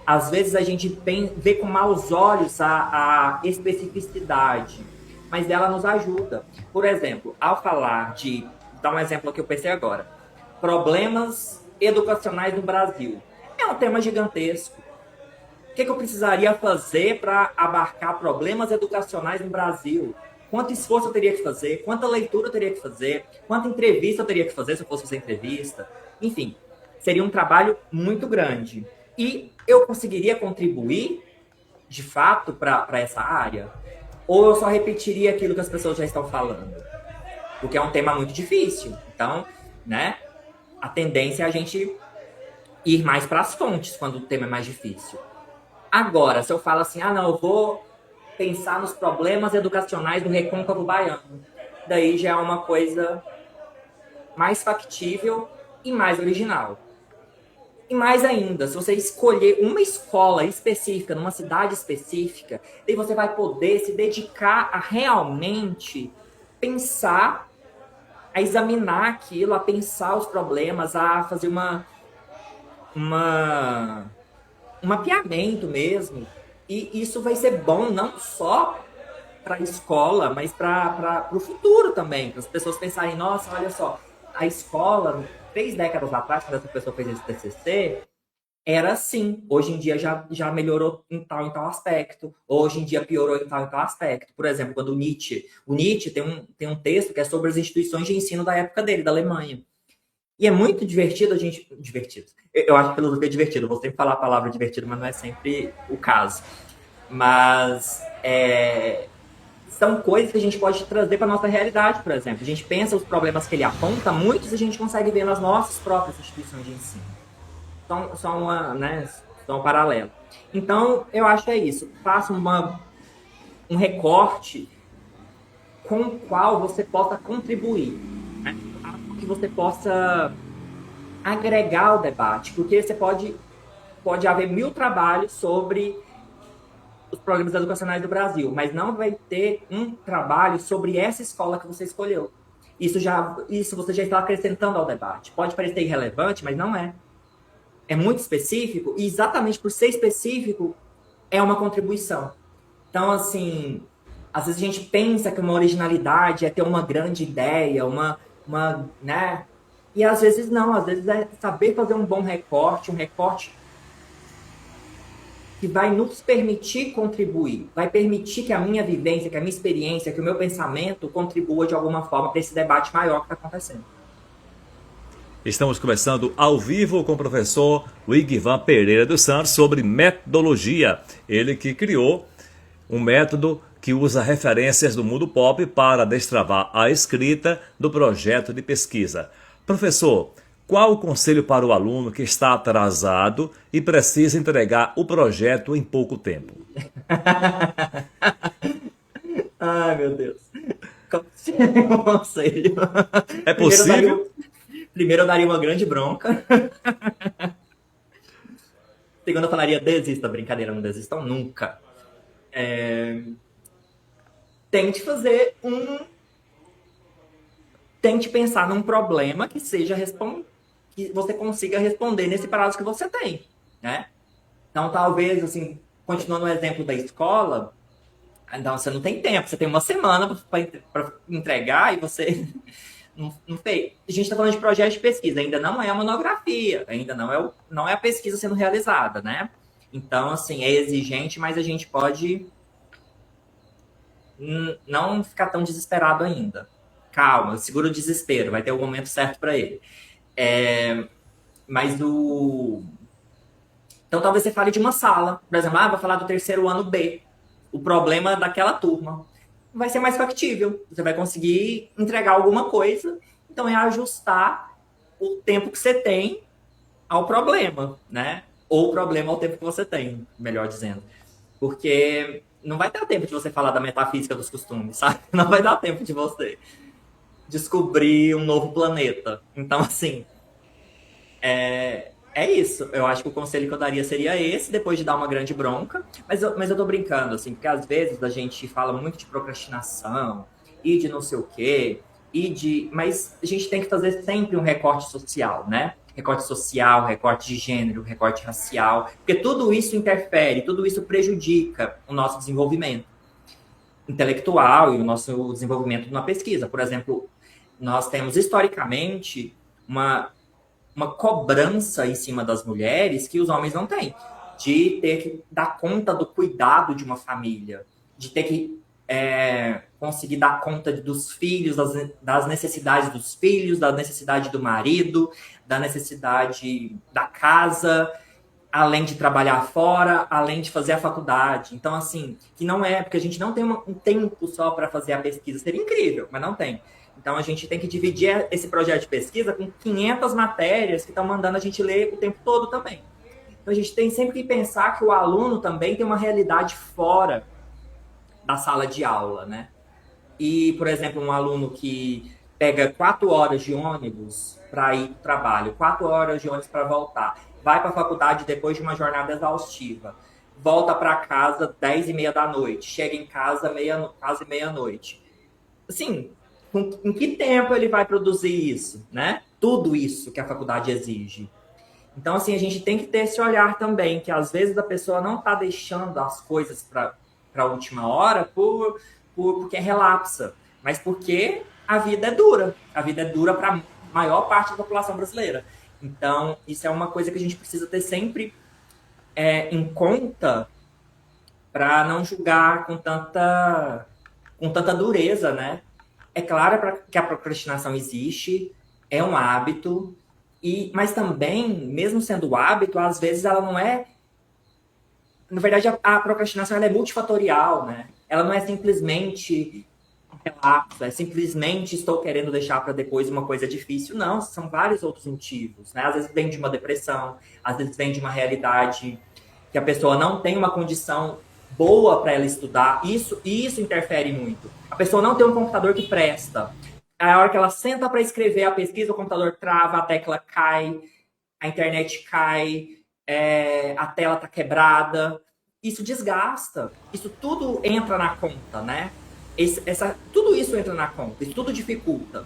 Às vezes a gente vê com maus olhos a especificidade, mas ela nos ajuda. Por exemplo, ao falar de... Vou dar um exemplo que eu pensei agora. Problemas educacionais no Brasil. É um tema gigantesco. O que eu precisaria fazer para abarcar problemas educacionais no Brasil? Quanto esforço eu teria que fazer? Quanta leitura eu teria que fazer? Quanta entrevista eu teria que fazer se eu fosse fazer entrevista? Enfim, seria um trabalho muito grande. E eu conseguiria contribuir, de fato, para essa área? Ou eu só repetiria aquilo que as pessoas já estão falando? Porque é um tema muito difícil. Então, né, a tendência é a gente ir mais para as fontes quando o tema é mais difícil. Agora, se eu falo assim, não, eu vou pensar nos problemas educacionais do Recôncavo Baiano, daí já é uma coisa mais factível e mais original. E mais ainda, se você escolher uma escola específica, numa cidade específica, daí você vai poder se dedicar a realmente pensar, a examinar aquilo, a pensar os problemas, a fazer um mapeamento mesmo. E isso vai ser bom não só para a escola, mas para o futuro também. Para as pessoas pensarem, nossa, olha só, a escola, 3 décadas atrás, quando essa pessoa fez esse TCC, era assim. Hoje em dia já melhorou em tal aspecto. Hoje em dia piorou em tal aspecto. Por exemplo, quando o Nietzsche tem um texto que é sobre as instituições de ensino da época dele, da Alemanha. E é muito divertido a gente... Divertido. Eu acho que filosofia é divertido. Eu vou sempre falar a palavra divertido, mas não é sempre o caso. Mas são coisas que a gente pode trazer para a nossa realidade, por exemplo. A gente pensa os problemas que ele aponta, muitos a gente consegue ver nas nossas próprias instituições de ensino. Então, são um paralelo. Então, eu acho que é isso. Faça um recorte com o qual você possa contribuir, né? Que você possa agregar ao debate, porque você pode haver 1000 trabalhos sobre os programas educacionais do Brasil, mas não vai ter um trabalho sobre essa escola que você escolheu. Isso você já está acrescentando ao debate. Pode parecer irrelevante, mas não é. É muito específico, e exatamente por ser específico, é uma contribuição. Então, assim, às vezes a gente pensa que uma originalidade é ter uma grande ideia, né? E às vezes não, às vezes é saber fazer um bom recorte, um recorte que vai nos permitir contribuir, vai permitir que a minha vivência, que a minha experiência, que o meu pensamento contribua de alguma forma para esse debate maior que está acontecendo.
Estamos conversando ao vivo com o professor Wigvan Pereira dos Santos sobre metodologia. Ele que criou um método que usa referências do mundo pop para destravar a escrita do projeto de pesquisa. Professor, qual o conselho para o aluno que está atrasado e precisa entregar o projeto em pouco tempo?
Ai, meu Deus. Qual seria o conselho?
É possível?
Primeiro eu daria uma grande bronca. Segundo eu falaria, desista. Brincadeira, não desistam nunca. Tente fazer Tente pensar num problema que seja que você consiga responder nesse prazo que você tem, né? Então, talvez, assim, continuando o exemplo da escola, então você não tem tempo, você tem uma semana para entregar e você não fez. A gente está falando de projeto de pesquisa, ainda não é a monografia, ainda não é a pesquisa sendo realizada, né? Então, assim, é exigente, mas a gente pode não ficar tão desesperado ainda. Calma, segura o desespero, vai ter o momento certo para ele. Mas Então, talvez você fale de uma sala. Por exemplo, vai falar do terceiro ano B. O problema daquela turma. Vai ser mais factível. Você vai conseguir entregar alguma coisa. Então, é ajustar o tempo que você tem ao problema, né? Ou o problema ao tempo que você tem, melhor dizendo. Porque não vai dar tempo de você falar da metafísica dos costumes, sabe? Não vai dar tempo de você descobrir um novo planeta. Então, assim, é isso. Eu acho que o conselho que eu daria seria esse, depois de dar uma grande bronca. Mas eu tô brincando, assim, porque às vezes a gente fala muito de procrastinação e de não sei o quê, mas a gente tem que fazer sempre um recorte social, né? Recorte social, recorte de gênero, recorte racial, porque tudo isso interfere, tudo isso prejudica o nosso desenvolvimento intelectual e o nosso desenvolvimento na pesquisa. Por exemplo, nós temos historicamente uma cobrança em cima das mulheres que os homens não têm, de ter que dar conta do cuidado de uma família, de ter que conseguir dar conta dos filhos, das necessidades dos filhos, da necessidade do marido, da necessidade da casa, além de trabalhar fora, além de fazer a faculdade. Então, assim, que não é, porque a gente não tem um tempo só para fazer a pesquisa, seria incrível, mas não tem. Então, a gente tem que dividir esse projeto de pesquisa com 500 matérias que estão mandando a gente ler o tempo todo também. Então, a gente tem sempre que pensar que o aluno também tem uma realidade fora da sala de aula, né? E, por exemplo, um aluno que pega 4 horas de ônibus para ir para o trabalho, 4 horas de ônibus para voltar, vai para a faculdade depois de uma jornada exaustiva, volta para casa 10h30 da noite, chega em casa quase meia-noite. Assim, em que tempo ele vai produzir isso, né? Tudo isso que a faculdade exige. Então, assim, a gente tem que ter esse olhar também, que às vezes a pessoa não está deixando as coisas para a última hora porque relapsa, mas porque a vida é dura. A vida é dura para a maior parte da população brasileira. Então, isso é uma coisa que a gente precisa ter sempre em conta para não julgar com tanta dureza, né? É claro que a procrastinação existe, é um hábito, mas também, mesmo sendo hábito, às vezes ela não é... Na verdade, a procrastinação ela é multifatorial, né? Ela não é simplesmente relapso, é simplesmente estou querendo deixar para depois uma coisa difícil. Não, são vários outros motivos, né? Às vezes vem de uma depressão, às vezes vem de uma realidade que a pessoa não tem uma condição boa para ela estudar. Isso interfere muito. A pessoa não tem um computador que presta. A hora que ela senta para escrever a pesquisa, o computador trava, a tecla cai, a internet cai, a tela está quebrada. Isso desgasta. Isso tudo entra na conta, né? Tudo isso entra na conta, isso tudo dificulta.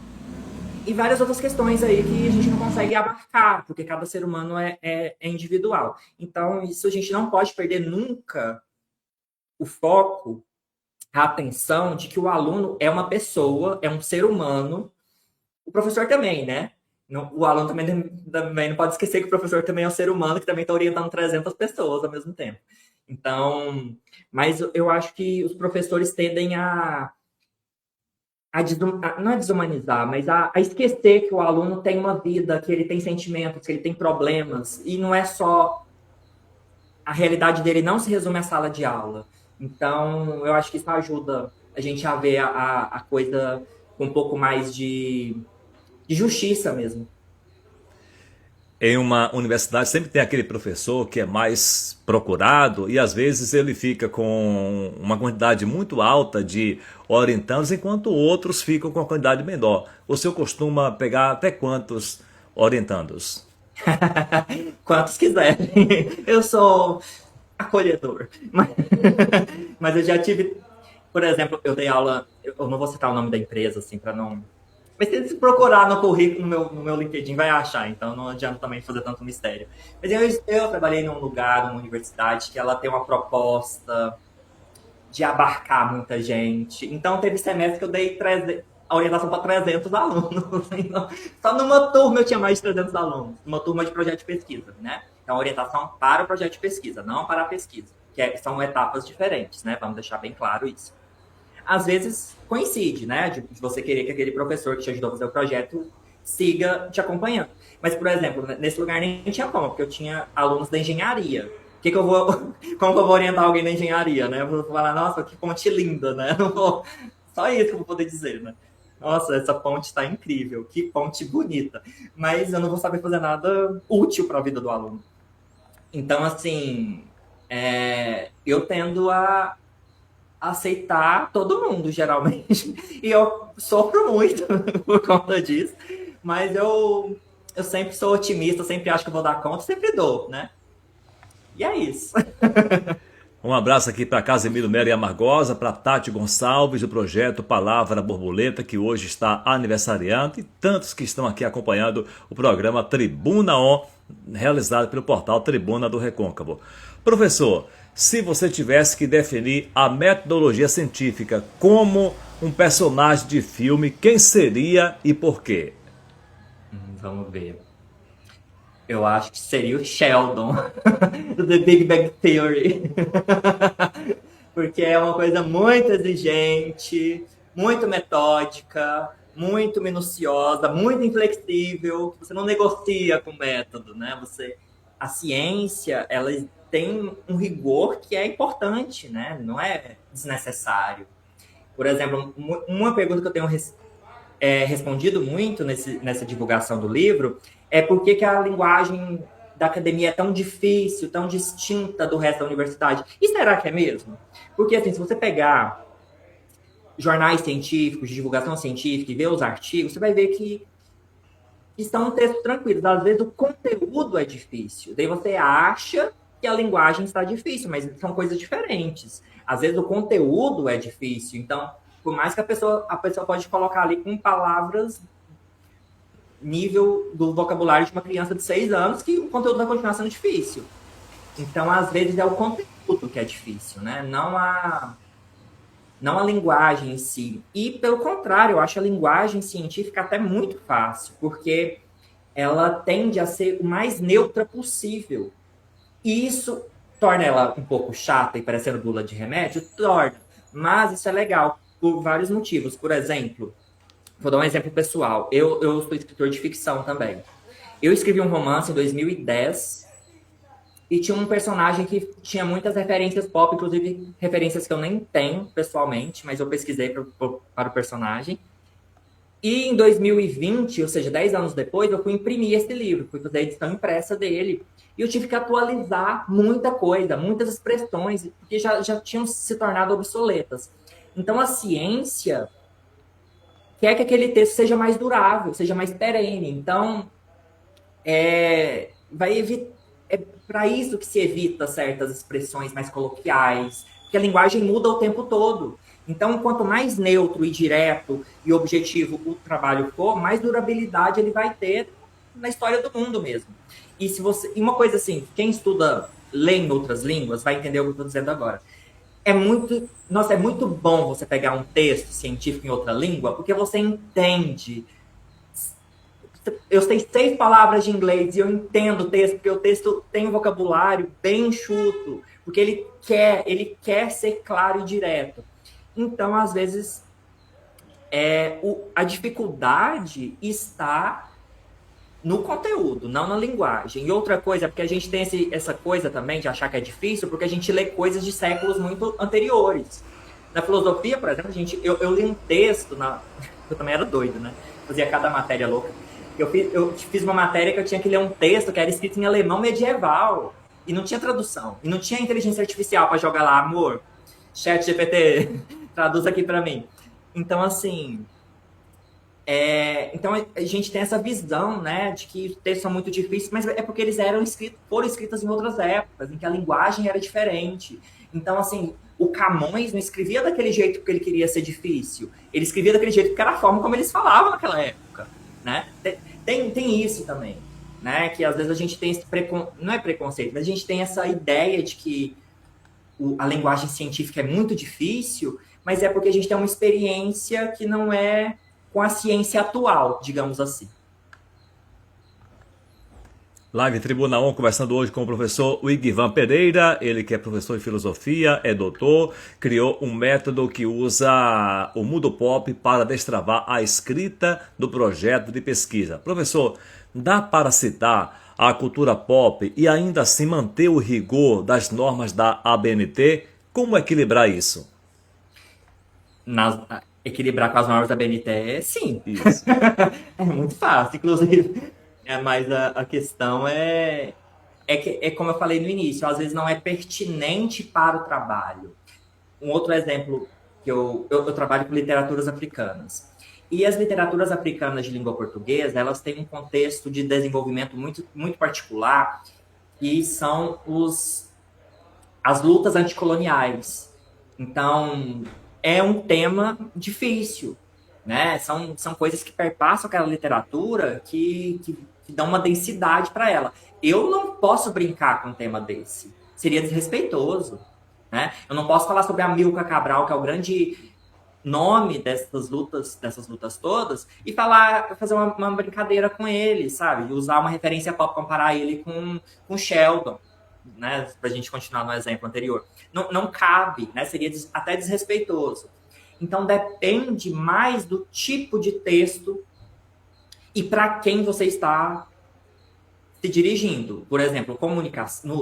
E várias outras questões aí que a gente não consegue abarcar, porque cada ser humano é individual. Então, isso a gente não pode perder nunca o foco, a atenção de que o aluno é uma pessoa, é um ser humano, o professor também, né? O aluno também não pode esquecer que o professor também é um ser humano que também está orientando 300 pessoas ao mesmo tempo. Então, mas eu acho que os professores tendem não é desumanizar, mas a esquecer que o aluno tem uma vida, que ele tem sentimentos, que ele tem problemas, e não é só a realidade dele não se resume à sala de aula. Então, eu acho que isso ajuda a gente a ver a coisa com um pouco mais de justiça mesmo.
Em uma universidade sempre tem aquele professor que é mais procurado e às vezes ele fica com uma quantidade muito alta de orientandos, enquanto outros ficam com uma quantidade menor. O senhor costuma pegar até quantos orientandos?
Quantos quiserem. Eu sou acolhedor. Mas eu já tive, por exemplo, eu dei aula, eu não vou citar o nome da empresa, assim, para não. Mas se procurar no currículo, no meu LinkedIn, vai achar, então não adianta também fazer tanto mistério. Mas eu trabalhei num lugar, numa universidade, que ela tem uma proposta de abarcar muita gente. Então, teve semestre que eu dei a orientação para 300 alunos. Então, só numa turma eu tinha mais de 300 alunos. Uma turma de projeto de pesquisa, né? Então, orientação para o projeto de pesquisa, não para a pesquisa. São etapas diferentes, né? Vamos deixar bem claro isso. Às vezes, coincide, né? De você querer que aquele professor que te ajudou a fazer o projeto siga te acompanhando. Mas, por exemplo, nesse lugar nem tinha como, porque eu tinha alunos da engenharia. Que eu vou, como que eu vou orientar alguém na engenharia, né? Eu vou falar, nossa, que ponte linda, né? Não vou, só isso que eu vou poder dizer, né? Nossa, essa ponte está incrível, que ponte bonita. Mas eu não vou saber fazer nada útil para a vida do aluno. Então, assim, eu tendo a aceitar todo mundo, geralmente. E eu sofro muito por conta disso. Mas eu sempre sou otimista, sempre acho que eu vou dar conta, sempre dou, né? E é isso.
Um abraço aqui para Casemiro Melo e Amargosa, para Tati Gonçalves, do projeto Palavra Borboleta, que hoje está aniversariando, e tantos que estão aqui acompanhando o programa Tribuna On, realizado pelo portal Tribuna do Recôncavo. Professor, se você tivesse que definir a metodologia científica como um personagem de filme, quem seria e por quê?
Vamos ver. Eu acho que seria o Sheldon, do The Big Bang Theory. Porque é uma coisa muito exigente, muito metódica, muito minuciosa, muito inflexível, que você não negocia com o método, né? A ciência, ela tem um rigor que é importante, né? Não é desnecessário. Por exemplo, uma pergunta que eu tenho respondido muito nessa divulgação do livro é por que a linguagem da academia é tão difícil, tão distinta do resto da universidade. E será que é mesmo? Porque, assim, se você pegar jornais científicos, de divulgação científica e ver os artigos, você vai ver que são textos tranquilos. Às vezes o conteúdo é difícil. Daí você acha que a linguagem está difícil, mas são coisas diferentes. Às vezes o conteúdo é difícil. Então, por mais que a pessoa pode colocar ali com palavras nível do vocabulário de uma criança de 6 anos, que o conteúdo vai continuar sendo difícil. Então, às vezes, é o conteúdo que é difícil, né? Não a linguagem em si. E, pelo contrário, eu acho a linguagem científica até muito fácil, porque ela tende a ser o mais neutra possível. E isso torna ela um pouco chata e parecendo bula de remédio? Torna. Mas isso é legal por vários motivos. Por exemplo, vou dar um exemplo pessoal. Eu sou escritor de ficção também. Eu escrevi um romance em 2010 e tinha um personagem que tinha muitas referências pop, inclusive referências que eu nem tenho pessoalmente, mas eu pesquisei para o personagem. E em 2020, ou seja, 10 anos depois, eu fui imprimir esse livro, fui fazer a edição impressa dele. E eu tive que atualizar muita coisa, muitas expressões, porque já tinham se tornado obsoletas. Então, a ciência quer que aquele texto seja mais durável, seja mais perene. Então, vai evitar. É para isso que se evita certas expressões mais coloquiais, porque a linguagem muda o tempo todo. Então, quanto mais neutro e direto e objetivo o trabalho for, mais durabilidade ele vai ter na história do mundo mesmo. E uma coisa assim, quem lê em outras línguas vai entender o que eu estou dizendo agora. É muito bom você pegar um texto científico em outra língua, porque você entende. Eu sei 6 palavras de inglês e eu entendo o texto, porque o texto tem um vocabulário bem enxuto. porque ele quer ser claro e direto. Então, às vezes, a dificuldade está no conteúdo, não na linguagem. E outra coisa, porque a gente tem essa coisa também de achar que é difícil, porque a gente lê coisas de séculos muito anteriores. Na filosofia, por exemplo, eu li um texto, eu também era doido, né? Fazia cada matéria louca. Eu fiz uma matéria que eu tinha que ler um texto que era escrito em alemão medieval. E não tinha tradução. E não tinha inteligência artificial para jogar lá, amor, chat GPT, traduz aqui para mim. Então, assim, então a gente tem essa visão, né, de que os textos são muito difíceis, mas é porque eles foram escritos em outras épocas, em que a linguagem era diferente. Então, assim, o Camões não escrevia daquele jeito porque ele queria ser difícil. Ele escrevia daquele jeito porque era a forma como eles falavam naquela época, né? Tem isso também, né? Que às vezes a gente tem esse não é preconceito, mas a gente tem essa ideia de que a linguagem científica é muito difícil, mas é porque a gente tem uma experiência que não é com a ciência atual, digamos assim.
Live Tribuna On, conversando hoje com o professor Wigvan Pereira, ele que é professor de filosofia, é doutor, criou um método que usa o Moodle Pop para destravar a escrita do projeto de pesquisa. Professor, dá para citar a cultura pop e ainda assim manter o rigor das normas da ABNT? Como equilibrar isso?
Equilibrar com as normas da BNT, sim.
Isso.
É muito fácil, inclusive. Mas a questão que, como eu falei no início, às vezes não é pertinente para o trabalho. Um outro exemplo, que eu trabalho com literaturas africanas. E as literaturas africanas de língua portuguesa, elas têm um contexto de desenvolvimento muito, muito particular, que são as lutas anticoloniais. Então, é um tema difícil, né? São coisas que perpassam aquela literatura que dão uma densidade para ela. Eu não posso brincar com um tema desse. Seria desrespeitoso, né? Eu não posso falar sobre Amílcar Cabral, que é o grande nome dessas lutas todas, e fazer uma brincadeira com ele, sabe? Usar uma referência pop, comparar ele com Sheldon, né? Pra gente continuar no exemplo anterior. Não cabe, né? Seria até desrespeitoso. Então, depende mais do tipo de texto e para quem você está se dirigindo. Por exemplo,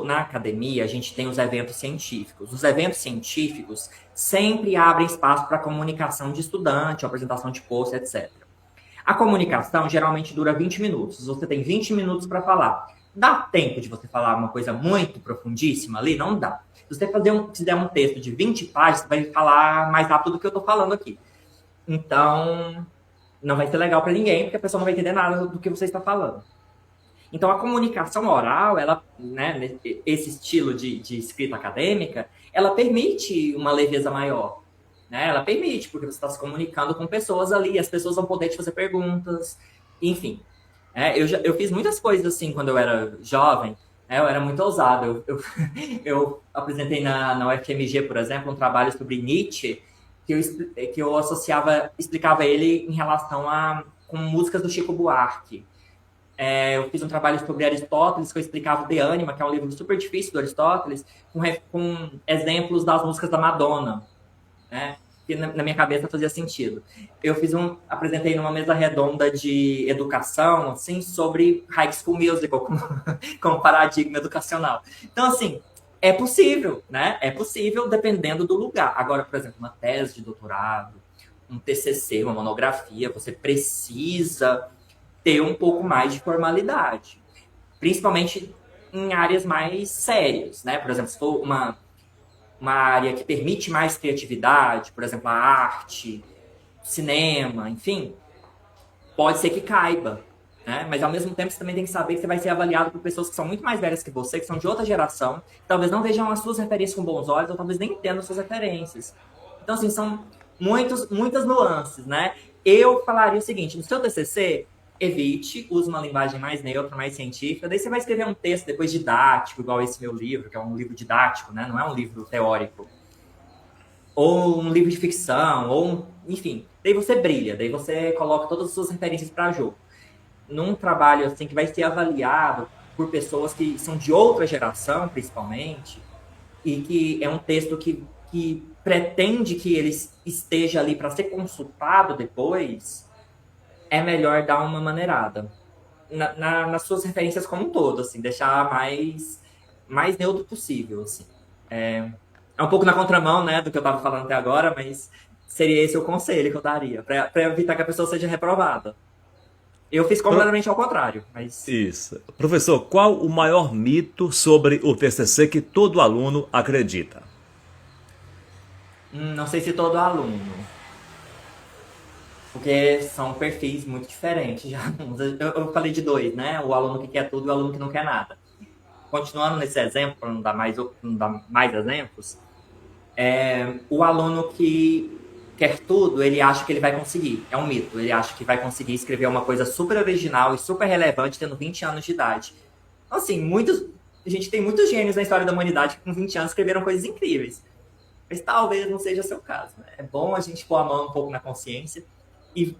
na academia, a gente tem os eventos científicos. Os eventos científicos sempre abrem espaço para comunicação de estudante, apresentação de post, etc. A comunicação geralmente dura 20 minutos. Você tem 20 minutos para falar. Dá tempo de você falar uma coisa muito profundíssima ali? Não dá. Se você fizer um texto de 20 páginas, você vai falar mais rápido do que eu estou falando aqui. Então, não vai ser legal para ninguém, porque a pessoa não vai entender nada do que você está falando. Então, a comunicação oral, ela, né, esse estilo de escrita acadêmica, ela permite uma leveza maior. Né? Ela permite, porque você está se comunicando com pessoas ali, as pessoas vão poder te fazer perguntas, enfim. Eu fiz muitas coisas assim quando eu era jovem, eu era muito ousado. Eu apresentei na UFMG, por exemplo, um trabalho sobre Nietzsche, que eu explicava ele em relação com músicas do Chico Buarque. Eu fiz um trabalho sobre Aristóteles, que eu explicava o De Anima, que é um livro super difícil do Aristóteles, com exemplos das músicas da Madonna, né? Que na minha cabeça fazia sentido. Apresentei numa mesa redonda de educação, assim, sobre High School Musical, como paradigma educacional. Então, assim, é possível, né? É possível dependendo do lugar. Agora, por exemplo, uma tese de doutorado, um TCC, uma monografia, você precisa ter um pouco mais de formalidade. Principalmente em áreas mais sérias, né? Por exemplo, se for uma área que permite mais criatividade, por exemplo, a arte, cinema, enfim, pode ser que caiba, né? Mas ao mesmo tempo você também tem que saber que você vai ser avaliado por pessoas que são muito mais velhas que você, que são de outra geração, que talvez não vejam as suas referências com bons olhos, ou talvez nem entendam as suas referências. Então, assim, são muitas nuances, né? Eu falaria o seguinte, no seu TCC, evite, use uma linguagem mais neutra, mais científica, daí você vai escrever um texto depois didático, igual esse meu livro, que é um livro didático, né? Não é um livro teórico. Ou um livro de ficção, enfim. Daí você brilha, daí você coloca todas as suas referências para jogo. Num trabalho assim que vai ser avaliado por pessoas que são de outra geração, principalmente, e que é um texto que pretende que ele esteja ali para ser consultado depois, é melhor dar uma maneirada nas suas referências como um todo, assim, deixar mais neutro possível, assim. É um pouco na contramão, né, do que eu estava falando até agora, mas seria esse o conselho que eu daria, para evitar que a pessoa seja reprovada. Eu fiz
Pro-
completamente ao contrário, mas
Isso. Professor, qual o maior mito sobre o TCC que todo aluno acredita?
não sei se todo aluno, porque são perfis muito diferentes já. Eu falei de dois, né? O aluno que quer tudo e o aluno que não quer nada. Continuando nesse exemplo, para não dar mais exemplos, o aluno que quer tudo, ele acha que ele vai conseguir. É um mito. Ele acha que vai conseguir escrever uma coisa super original e super relevante tendo 20 anos de idade. Então, assim, a gente tem muitos gênios na história da humanidade que com 20 anos escreveram coisas incríveis. Mas talvez não seja o seu caso, né? É bom a gente pôr a mão um pouco na consciência. E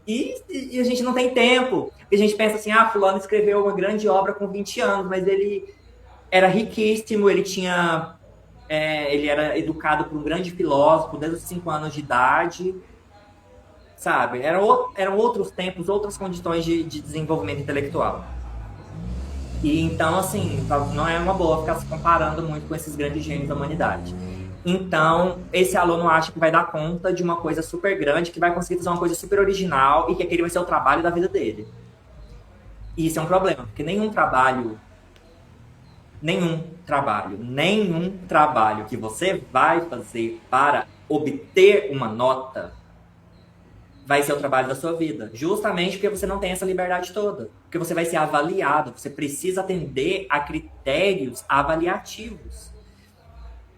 a gente não tem tempo. Porque a gente pensa assim, fulano escreveu uma grande obra com 20 anos, mas ele era riquíssimo, ele era educado por um grande filósofo desde os 5 anos de idade, sabe? Eram outros tempos, outras condições de desenvolvimento intelectual. E então, assim, não é uma boa ficar se comparando muito com esses grandes gênios da humanidade. Então, esse aluno acha que vai dar conta de uma coisa super grande, que vai conseguir fazer uma coisa super original e que aquele vai ser o trabalho da vida dele. E isso é um problema, porque nenhum trabalho que você vai fazer para obter uma nota vai ser o trabalho da sua vida. Justamente porque você não tem essa liberdade toda. Porque você vai ser avaliado, você precisa atender a critérios avaliativos.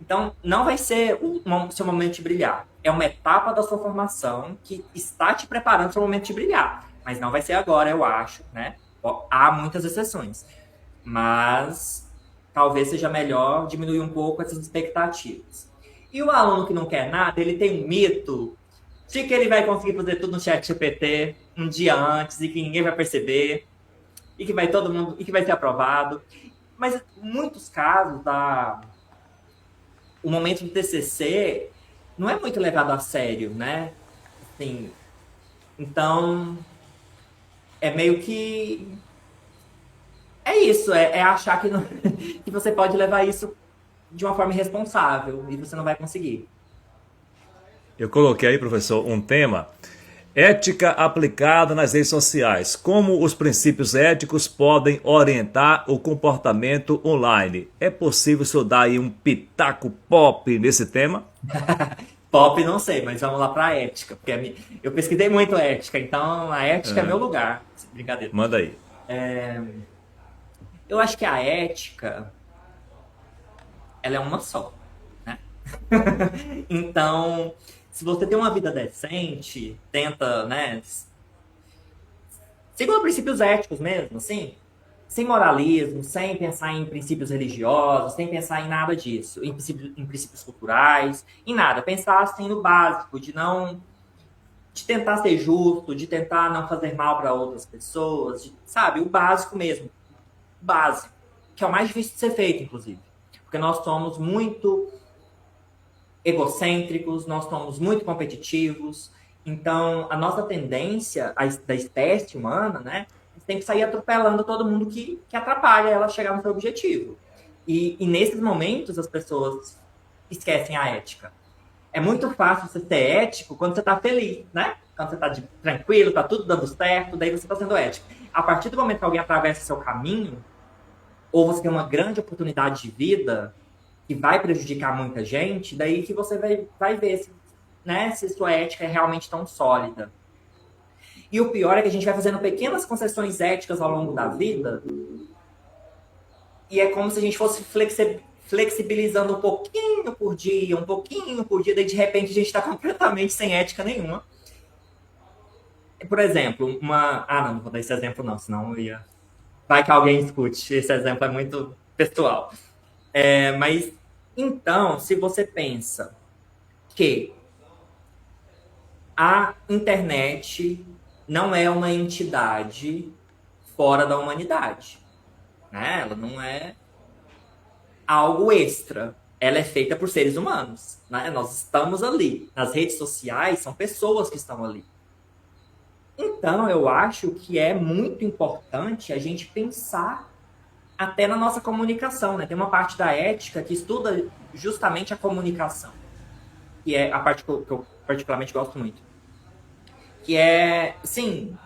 Então, não vai ser o seu momento de brilhar. É uma etapa da sua formação que está te preparando para o momento de brilhar. Mas não vai ser agora, eu acho, né? Há muitas exceções. Mas talvez seja melhor diminuir um pouco essas expectativas. E o aluno que não quer nada, ele tem um mito de que ele vai conseguir fazer tudo no chat GPT um dia antes e que ninguém vai perceber e que vai todo mundo e que vai ser aprovado. Mas em muitos casos o momento do TCC não é muito levado a sério, né? Assim, então é meio que é isso, é achar que, que você pode levar isso de uma forma irresponsável e você não vai conseguir.
Eu coloquei aí, professor, um tema: ética aplicada nas redes sociais. Como os princípios éticos podem orientar o comportamento online? É possível o senhor dar aí um pitaco pop nesse tema?
Pop não sei, mas vamos lá para ética, porque eu pesquisei muito ética, então a ética é meu lugar. Brincadeira.
Manda aí.
Eu acho que a ética, ela é uma só, né? Então, se você tem uma vida decente, tenta, né, segundo princípios éticos mesmo, assim, sem moralismo, sem pensar em princípios religiosos, sem pensar em nada disso, em princípios culturais, em nada. Pensar assim no básico, de tentar ser justo, de tentar não fazer mal para outras pessoas, sabe? O básico mesmo, o básico, que é o mais difícil de ser feito, inclusive. Porque nós somos muito egocêntricos, nós somos muito competitivos. Então, a nossa tendência da espécie humana, né, tem que sair atropelando todo mundo que atrapalha ela chegar no seu objetivo. E nesses momentos, as pessoas esquecem a ética. É muito fácil você ser ético quando você está feliz, né? Quando você está tranquilo, está tudo dando certo, daí você está sendo ético. A partir do momento que alguém atravessa seu caminho, ou você tem uma grande oportunidade de vida que vai prejudicar muita gente, daí que você vai ver se, né, se sua ética é realmente tão sólida. E o pior é que a gente vai fazendo pequenas concessões éticas ao longo da vida e é como se a gente fosse flexibilizando um pouquinho por dia, daí de repente a gente está completamente sem ética nenhuma. Por exemplo, não vou dar esse exemplo não, senão eu ia... Vai que alguém escute, esse exemplo é muito pessoal. Mas, então, se você pensa que a internet não é uma entidade fora da humanidade, né? Ela não é algo extra. ela é feita por seres humanos, né? Nós estamos ali. Nas redes sociais, são pessoas que estão ali. Então, eu acho que é muito importante a gente pensar até na nossa comunicação, né? Tem uma parte da ética que estuda justamente a comunicação, que é a parte que eu particularmente gosto muito. Que é, assim,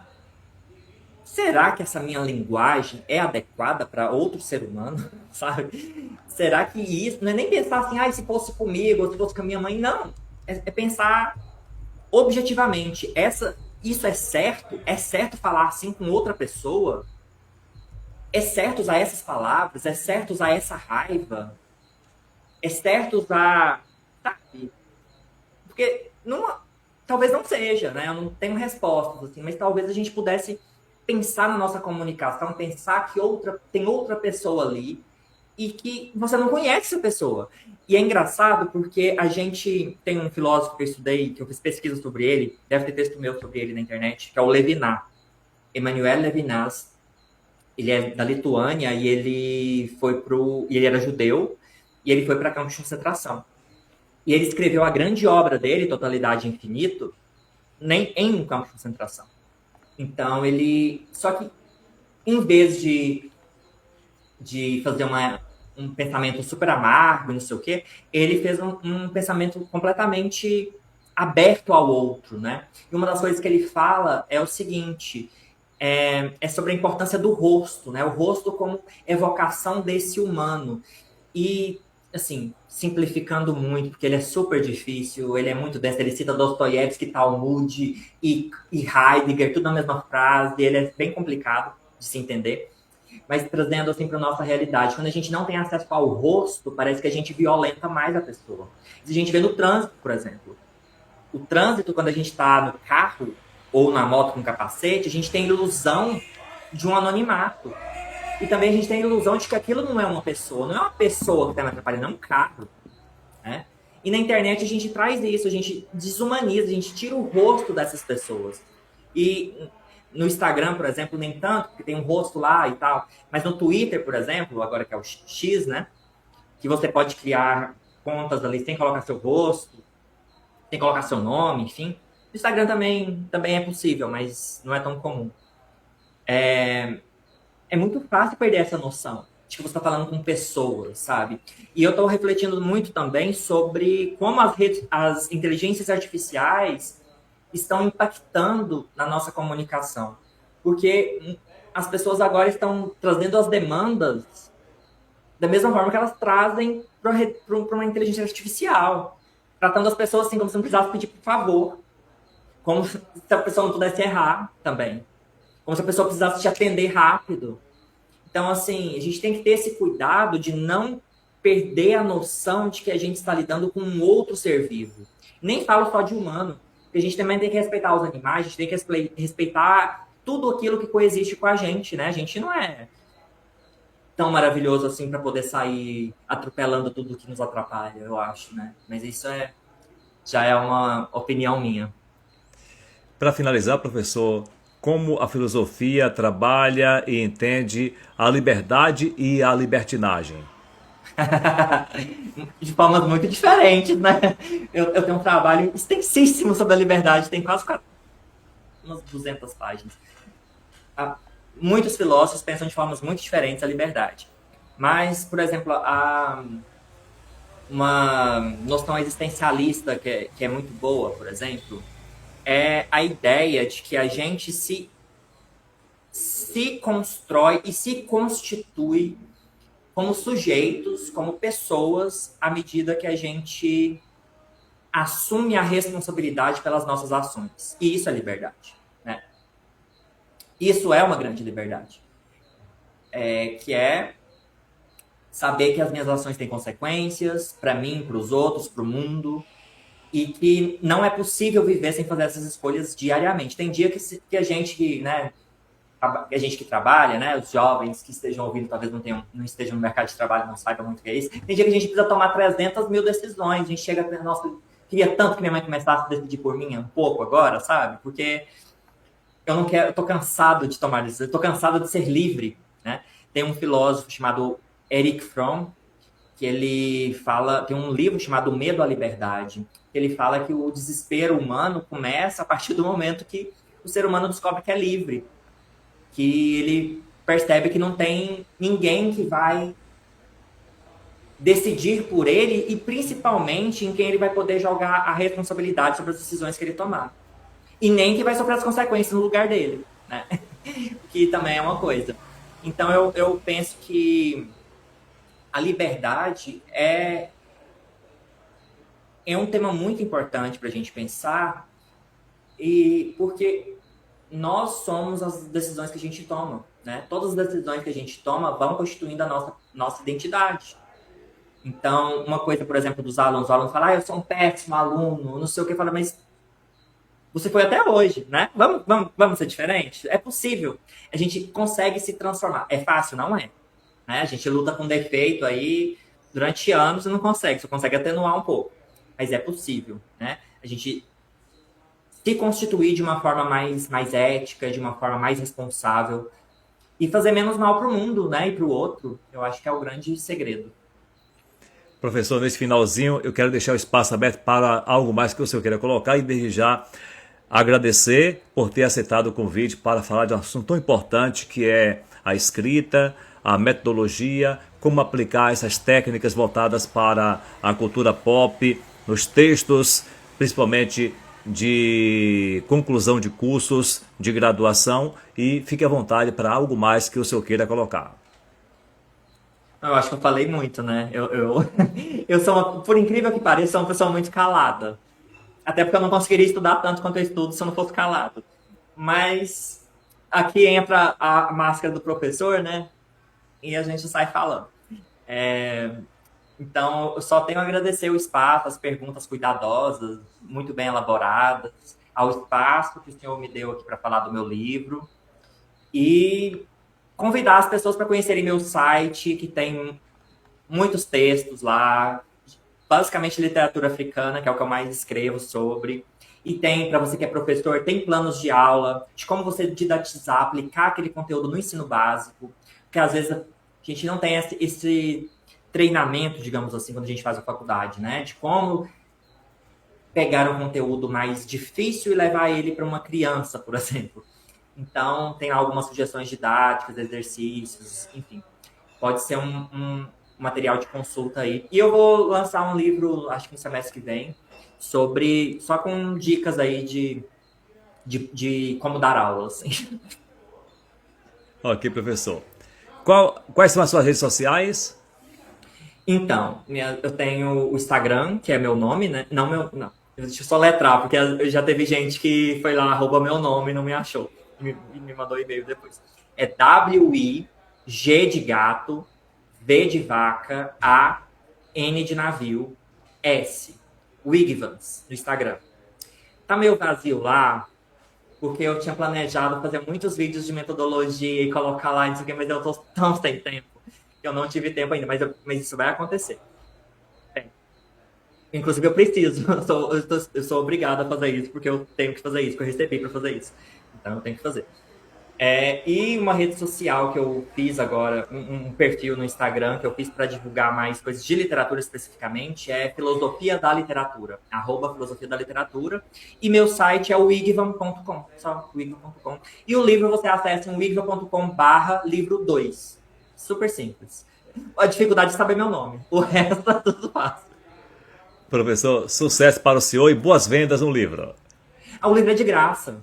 será que essa minha linguagem é adequada para outro ser humano, sabe? Será que isso, não é nem pensar assim, se fosse comigo, ou se fosse com a minha mãe, não. É pensar objetivamente, isso é certo? É certo falar assim com outra pessoa? É certo usar essas palavras? É certo usar essa raiva? É certo usar, sabe? Porque talvez não seja, né? Eu não tenho respostas, assim, mas talvez a gente pudesse pensar na nossa comunicação, pensar que tem outra pessoa ali e que você não conhece essa pessoa. E é engraçado porque a gente tem um filósofo que eu estudei, que eu fiz pesquisa sobre ele, deve ter texto meu sobre ele na internet, que é o Levinas. Emmanuel Levinas. Ele é da Lituânia e ele era judeu e ele foi para campo de concentração. E ele escreveu a grande obra dele, Totalidade e Infinito, em um campo de concentração. Então só que em vez de fazer um pensamento super amargo, não sei o quê, ele fez um pensamento completamente aberto ao outro, né? E uma das coisas que ele fala é o seguinte: é sobre a importância do rosto, né? O rosto como evocação desse humano. E, assim, simplificando muito, porque ele é super difícil, ele é muito denso, ele cita Dostoiévski, Talmud e Heidegger, tudo na mesma frase, ele é bem complicado de se entender. Mas trazendo assim para nossa realidade, quando a gente não tem acesso ao rosto, parece que a gente violenta mais a pessoa. Se a gente vê no trânsito, por exemplo, o trânsito, quando a gente está no carro ou na moto com capacete, a gente tem ilusão de um anonimato. E também a gente tem a ilusão de que aquilo não é uma pessoa. Não é uma pessoa que está me atrapalhando, é um carro. Né? E na internet a gente traz isso, a gente desumaniza, a gente tira o rosto dessas pessoas. E no Instagram, por exemplo, nem tanto, porque tem um rosto lá e tal. Mas no Twitter, por exemplo, agora que é o X, né? Que você pode criar contas ali sem colocar seu rosto, sem colocar seu nome, enfim. No Instagram também é possível, mas não é tão comum. É muito fácil perder essa noção de que você está falando com pessoas, sabe? E eu estou refletindo muito também sobre como as inteligências artificiais estão impactando na nossa comunicação. Porque as pessoas agora estão trazendo as demandas da mesma forma que elas trazem para uma inteligência artificial. Tratando as pessoas assim como se não precisasse pedir por favor. Como se a pessoa não pudesse errar também. Como se a pessoa precisasse te atender rápido. Então, assim, a gente tem que ter esse cuidado de não perder a noção de que a gente está lidando com um outro ser vivo. Nem falo só de humano, porque a gente também tem que respeitar os animais, a gente tem que respeitar tudo aquilo que coexiste com a gente, né? A gente não é tão maravilhoso assim para poder sair atropelando tudo que nos atrapalha, eu acho, né? Mas isso já é uma opinião minha.
Para finalizar, professor, como a filosofia trabalha e entende a liberdade e a libertinagem?
De formas muito diferentes, né? Eu tenho um trabalho extensíssimo sobre a liberdade, tem quase umas 200 páginas. Muitos filósofos pensam de formas muito diferentes a liberdade. Mas, por exemplo, uma noção existencialista que é muito boa, por exemplo, é a ideia de que a gente se constrói e se constitui como sujeitos, como pessoas, à medida que a gente assume a responsabilidade pelas nossas ações. E isso é liberdade. Né? Isso é uma grande liberdade. Que é saber que as minhas ações têm consequências para mim, para os outros, para o mundo, e que não é possível viver sem fazer essas escolhas diariamente. Tem dia que a gente, né, a gente que trabalha, né, os jovens que estejam ouvindo talvez não estejam no mercado de trabalho, não saibam muito o que é isso. Tem dia que a gente precisa tomar 300 mil decisões. A gente chega a nossa, queria tanto que minha mãe começasse a decidir por mim um pouco agora, sabe? Porque eu não quero, eu tô cansado de tomar decisões, eu tô cansado de ser livre, né? Tem um filósofo chamado Erich Fromm que ele fala, tem um livro chamado Medo à Liberdade, que ele fala que o desespero humano começa a partir do momento que o ser humano descobre que é livre, que ele percebe que não tem ninguém que vai decidir por ele e principalmente em quem ele vai poder jogar a responsabilidade sobre as decisões que ele tomar. E nem que vai sofrer as consequências no lugar dele, né? Que também é uma coisa. Então eu penso que a liberdade é um tema muito importante para a gente pensar, e porque nós somos as decisões que a gente toma, né? Todas as decisões que a gente toma vão constituindo a nossa identidade. Então, uma coisa, por exemplo, dos alunos, os alunos falam, eu sou um péssimo aluno, não sei o que, fala, mas você foi até hoje, né? Vamos ser diferentes? É possível. A gente consegue se transformar. É fácil? Não é. Né? A gente luta com defeito aí durante anos e não consegue. Só consegue atenuar um pouco. Mas é possível, né? A gente se constituir de uma forma mais ética, de uma forma mais responsável e fazer menos mal para o mundo, né? E para o outro, eu acho que é o grande segredo.
Professor, nesse finalzinho, eu quero deixar o espaço aberto para algo mais que o senhor queira colocar e desde já agradecer por ter aceitado o convite para falar de um assunto tão importante que é a escrita, a metodologia, como aplicar essas técnicas voltadas para a cultura pop, nos textos, principalmente de conclusão de cursos, de graduação, e fique à vontade para algo mais que o senhor queira colocar.
Eu acho que eu falei muito, né? Eu sou, por incrível que pareça, sou uma pessoa muito calada. Até porque eu não conseguiria estudar tanto quanto eu estudo se eu não fosse calado. Mas aqui entra a máscara do professor, né? E a gente sai falando. Então, eu só tenho a agradecer o espaço, as perguntas cuidadosas, muito bem elaboradas, ao espaço que o senhor me deu aqui para falar do meu livro. E convidar as pessoas para conhecerem meu site, que tem muitos textos lá, basicamente literatura africana, que é o que eu mais escrevo sobre. E tem, para você que é professor, tem planos de aula, de como você didatizar, aplicar aquele conteúdo no ensino básico, porque às vezes a gente não tem esse treinamento, digamos assim, quando a gente faz a faculdade, né? De como pegar um conteúdo mais difícil e levar ele para uma criança, por exemplo. Então, tem algumas sugestões didáticas, exercícios, enfim. Pode ser um material de consulta aí. E eu vou lançar um livro, acho que no semestre que vem, só com dicas aí de como dar aulas.
Ok, professor. Quais são as suas redes sociais?
Então, eu tenho o Instagram, que é meu nome, né? Não. Deixa eu só letrar, porque já teve gente que foi lá, arroba meu nome e não me achou. Me mandou e-mail depois. É W-I-G de gato, V de vaca, A, N de navio, S. Wigvans, no Instagram. Tá meio vazio lá, porque eu tinha planejado fazer muitos vídeos de metodologia e colocar lá, mas eu tô tão sem tempo, que eu não tive tempo ainda, mas isso vai acontecer. Inclusive eu preciso, eu sou obrigado a fazer isso, porque eu tenho que fazer isso, porque eu recebi para fazer isso. Então eu tenho que fazer. E uma rede social que eu fiz agora, um perfil no Instagram que eu fiz para divulgar mais coisas de literatura especificamente, é Filosofia da Literatura, @Filosofia da Literatura. E meu site é o wigvan.com, só wigvan.com. E o livro você acessa em wigvan.com/livro 2. Super simples. A dificuldade é saber meu nome, o resto é tudo fácil.
Professor, sucesso para o senhor e boas vendas no livro.
O livro é de graça.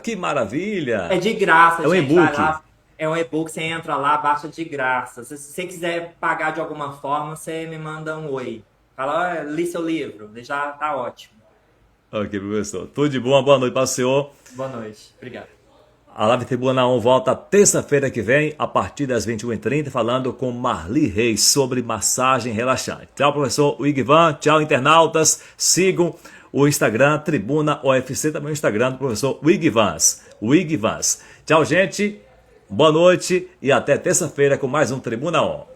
Que maravilha!
É de graça,
é um
gente.
e-book.
É um e-book, você entra lá, baixa de graça. Se você quiser pagar de alguma forma, você me manda um oi. Fala, li seu livro, já tá ótimo.
Ok, professor. Tudo de bom, uma boa noite para o senhor.
Boa noite, obrigado.
A Live Tribuna On volta terça-feira que vem, a partir das 21h30, falando com Marli Reis sobre massagem relaxante. Tchau, professor Wigvan. Tchau, internautas. Sigam o Instagram Tribuna OFC, também o Instagram do professor Wigvans. Tchau, gente. Boa noite e até terça-feira com mais um Tribuna On.